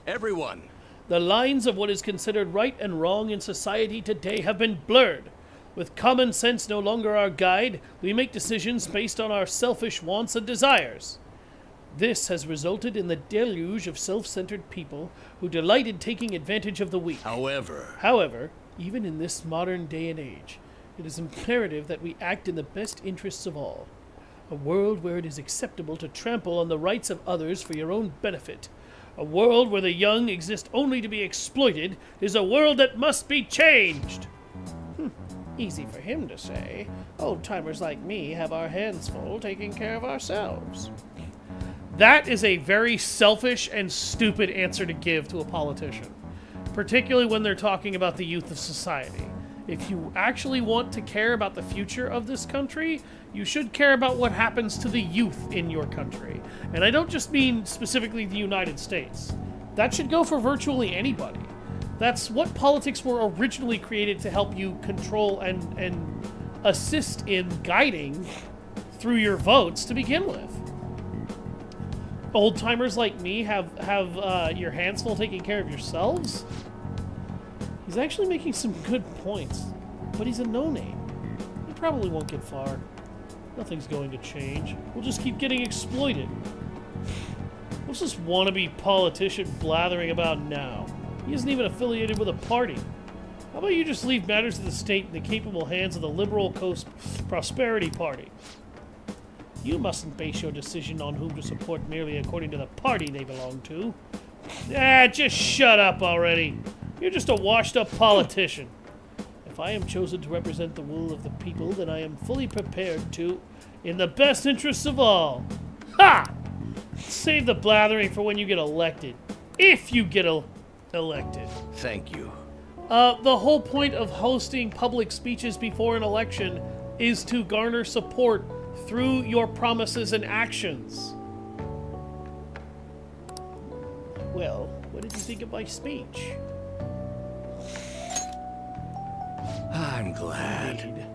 Everyone! The lines of what is considered right and wrong in society today have been blurred. With common sense no longer our guide, we make decisions based on our selfish wants and desires. This has resulted in the deluge of self-centered people who delight in taking advantage of the weak. However, even in this modern day and age, it is imperative that we act in the best interests of all. A world where it is acceptable to trample on the rights of others for your own benefit. A world where the young exist only to be exploited is a world that must be changed. Easy for him to say. Old-timers like me have our hands full taking care of ourselves. That is a very selfish and stupid answer to give to a politician, particularly when they're talking about the youth of society. If you actually want to care about the future of this country, you should care about what happens to the youth in your country. And I don't just mean specifically the United States. That should go for virtually anybody. That's what politics were originally created to help you control and assist in guiding through your votes to begin with. Old-timers like me have your hands full taking care of yourselves? He's actually making some good points, but he's a no-name. He probably won't get far. Nothing's going to change. We'll just keep getting exploited. What's this wannabe politician blathering about now? He isn't even affiliated with a party. How about you just leave matters of the state in the capable hands of the Liberal Coast Prosperity Party? You mustn't base your decision on whom to support merely according to the party they belong to. Just shut up already. You're just a washed-up politician. If I am chosen to represent the will of the people, then I am fully prepared to, in the best interests of all. Ha! Save the blathering for when you get elected. If you get elected. Thank you. The whole point of hosting public speeches before an election is to garner support through your promises and actions. Well, what did you think of my speech? I'm glad. Indeed.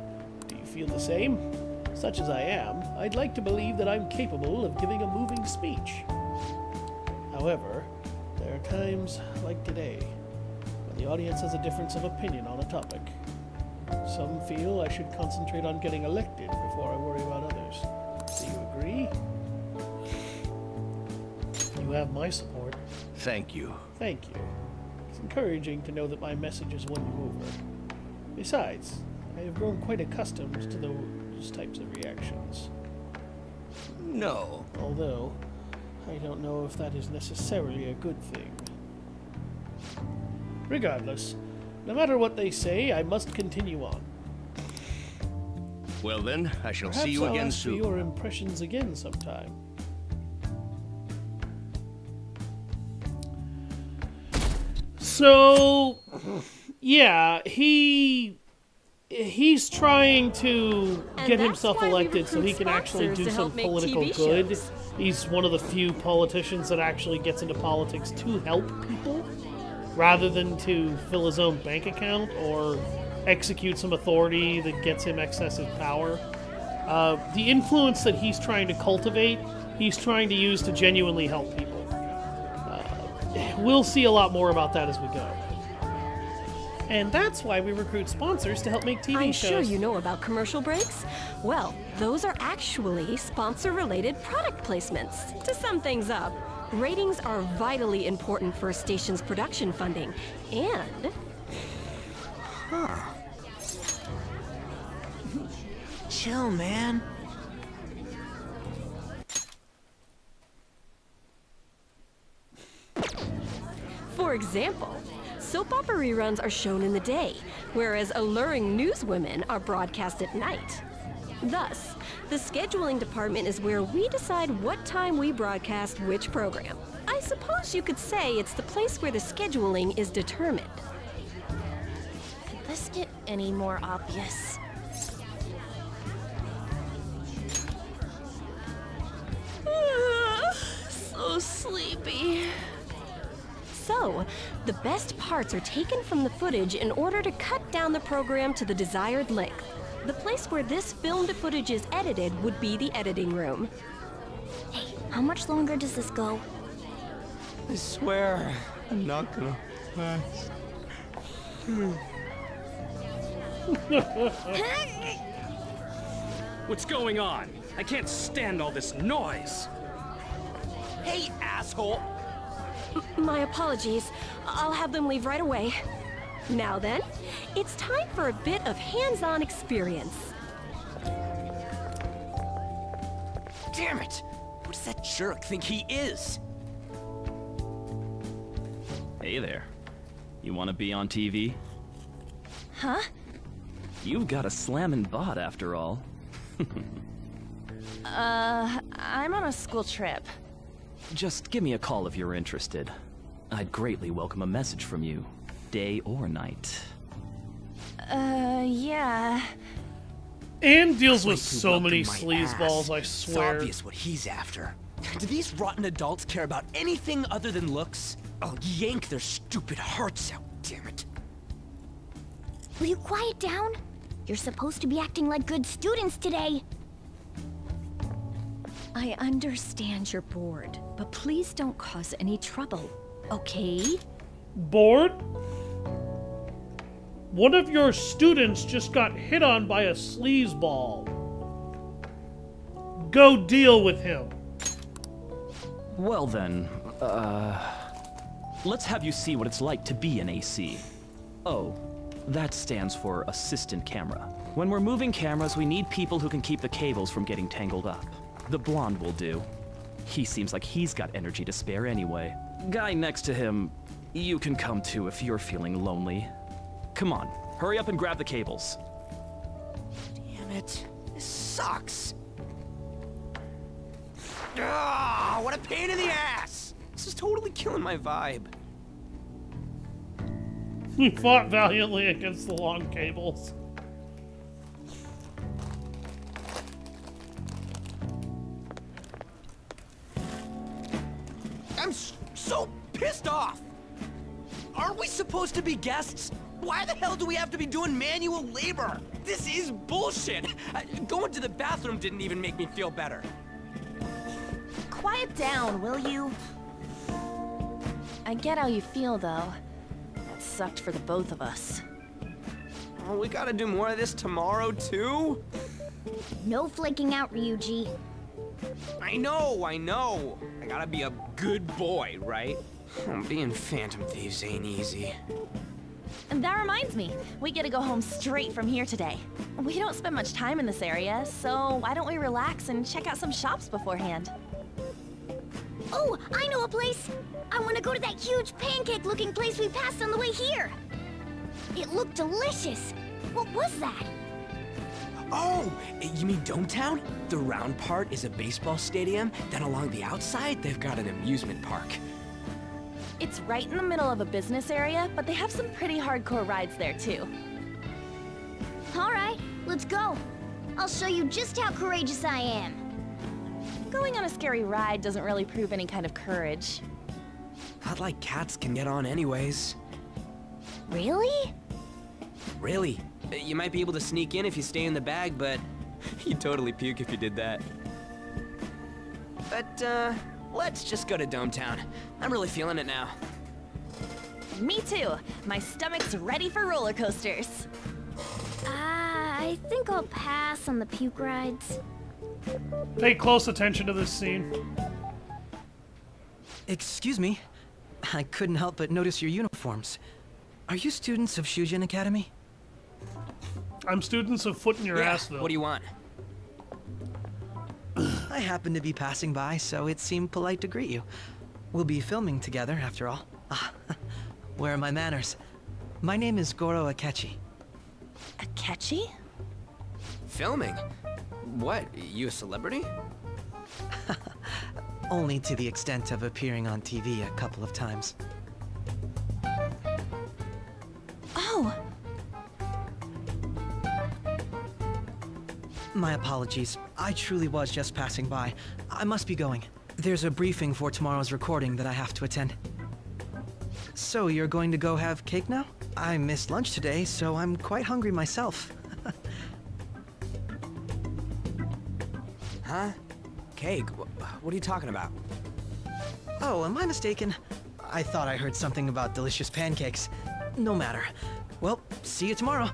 Do you feel the same? Such as I am, I'd like to believe that I'm capable of giving a moving speech. However, there are times like today when the audience has a difference of opinion on a topic. Some feel I should concentrate on getting elected before I worry about others. Do you agree? You have my support. Thank you. Thank you. It's encouraging to know that my messages won you over. Besides, I have grown quite accustomed to those types of reactions. No. Although, I don't know if that is necessarily a good thing. Regardless, no matter what they say, I must continue on. Well then, I shall Perhaps see you I'll again ask soon. for your impressions again sometime. So, yeah, he's trying to get himself elected so he can actually do some political good. He's one of the few politicians that actually gets into politics to help people, rather than to fill his own bank account or execute some authority that gets him excessive power. The influence that he's trying to cultivate, he's trying to use to genuinely help people. We'll see a lot more about that as we go. And that's why we recruit sponsors to help make TV shows. I'm sure you know about commercial breaks. Well, those are actually sponsor-related product placements. To sum things up, ratings are vitally important for a station's production funding, and... Chill, man. For example, soap opera reruns are shown in the day, whereas alluring newswomen are broadcast at night. Thus, the scheduling department is where we decide what time we broadcast which program. I suppose you could say it's the place where the scheduling is determined. Could this get any more obvious? So sleepy. So, the best parts are taken from the footage in order to cut down the program to the desired length. The place where this filmed footage is edited would be the editing room. Hey, how much longer does this go? I swear, I'm not gonna last. What's going on? I can't stand all this noise. Hey, asshole! My apologies. I'll have them leave right away. Now then, it's time for a bit of hands-on experience. Damn it! Who does that jerk think he is? Hey there. You want to be on TV? Huh? You've got a slammin' bod after all. I'm on a school trip. Just give me a call if you're interested. I'd greatly welcome a message from you, day or night. Yeah. And deals with so many sleazeballs, I swear. It's obvious what he's after. Do these rotten adults care about anything other than looks? I'll yank their stupid hearts out, damn it. Will you quiet down? You're supposed to be acting like good students today. I understand you're bored, but please don't cause any trouble, okay? Bored? One of your students just got hit on by a sleazeball. Go deal with him. Well then, let's have you see what it's like to be an AC. Oh, that stands for assistant camera. When we're moving cameras, we need people who can keep the cables from getting tangled up. The blonde will do. He seems like he's got energy to spare anyway. Guy next to him, you can come too if you're feeling lonely. Come on, hurry up and grab the cables. Damn it. This sucks. Ah, what a pain in the ass! This is totally killing my vibe. He fought valiantly against the long cables. I'm so pissed off! Aren't we supposed to be guests? Why the hell do we have to be doing manual labor? This is bullshit! Going to the bathroom didn't even make me feel better. Quiet down, will you? I get how you feel, though. That sucked for the both of us. Oh, we gotta do more of this tomorrow, too? No flaking out, Ryuji. I know. I gotta be a good boy, right? Being Phantom Thieves ain't easy. And that reminds me, we get to go home straight from here today. We don't spend much time in this area, so why don't we relax and check out some shops beforehand? Oh, I know a place! I want to go to that huge pancake-looking place we passed on the way here! It looked delicious! What was that? Oh, you mean Dometown? The round part is a baseball stadium, then along the outside, they've got an amusement park. It's right in the middle of a business area, but they have some pretty hardcore rides there too. Alright, let's go. I'll show you just how courageous I am. Going on a scary ride doesn't really prove any kind of courage. Not like cats can get on anyways. Really? Really. You might be able to sneak in if you stay in the bag, but you'd totally puke if you did that. But, let's just go to Dometown. I'm really feeling it now. Me too. My stomach's ready for roller coasters. I think I'll pass on the puke rides. Pay close attention to this scene. Excuse me. I couldn't help but notice your uniforms. Are you students of Shujin Academy? I'm students of Foot in Your Yeah, Assville. what do you want? I happened to be passing by, so it seemed polite to greet you. We'll be filming together, after all. Where are my manners? My name is Goro Akechi. Akechi? Filming? What, you a celebrity? Only to the extent of appearing on TV a couple of times. Oh! My apologies. I truly was just passing by. I must be going. There's a briefing for tomorrow's recording that I have to attend. So you're going to go have cake now? I missed lunch today, so I'm quite hungry myself. Huh? Cake? What are you talking about? Oh, am I mistaken? I thought I heard something about delicious pancakes. No matter. Well, see you tomorrow.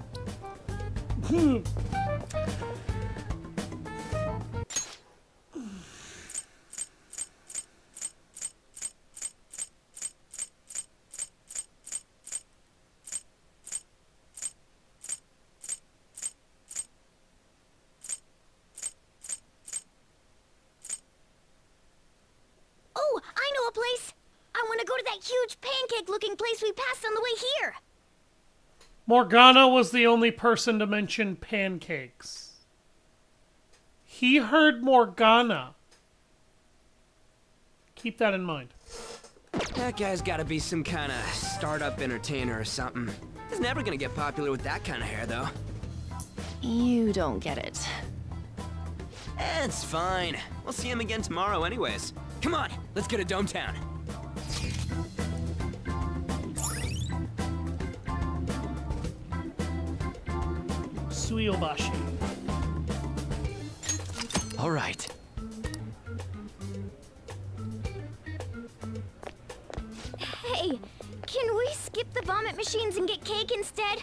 Oh, I know a place! I want to go to that huge pancake-looking place we passed on the way here! Morgana was the only person to mention pancakes. He heard Morgana. Keep that in mind. That guy's gotta be some kind of startup entertainer or something. He's never gonna get popular with that kind of hair, though. You don't get it. It's fine. We'll see him again tomorrow anyways. Come on, let's go to Dometown. Suiyobashi. All right. Hey, can we skip the vomit machines and get cake instead?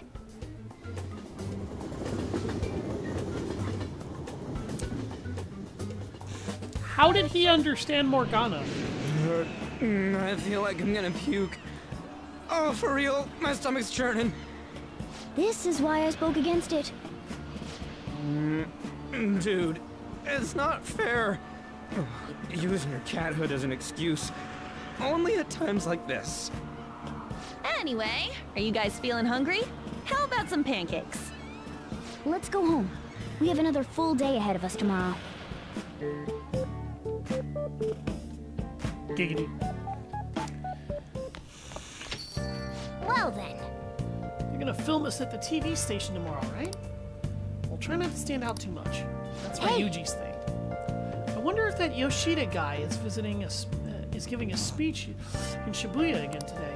How did he understand Morgana? I feel like I'm gonna puke. Oh, for real, my stomach's churning. This is why I spoke against it. Dude, it's not fair. Using your cathood as an excuse. Only at times like this. Anyway, are you guys feeling hungry? How about some pancakes? Let's go home. We have another full day ahead of us tomorrow. Giggity. Well then. You're gonna film us at the TV station tomorrow, right? Well, try not to stand out too much. That's my Yuji's thing. I wonder if that Yoshida guy is visiting us, is giving a speech in Shibuya again today.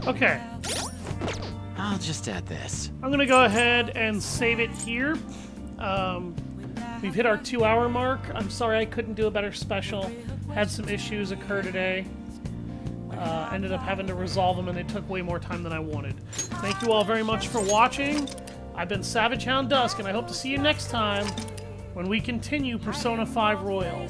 Okay. I'll just add this. I'm gonna go ahead and save it here. We've hit our 2-hour mark. I'm sorry I couldn't do a better special. Had some issues occur today. Ended up having to resolve them, and they took way more time than I wanted. Thank you all very much for watching. I've been Savage Hound Dusk, and I hope to see you next time when we continue Persona 5 Royal.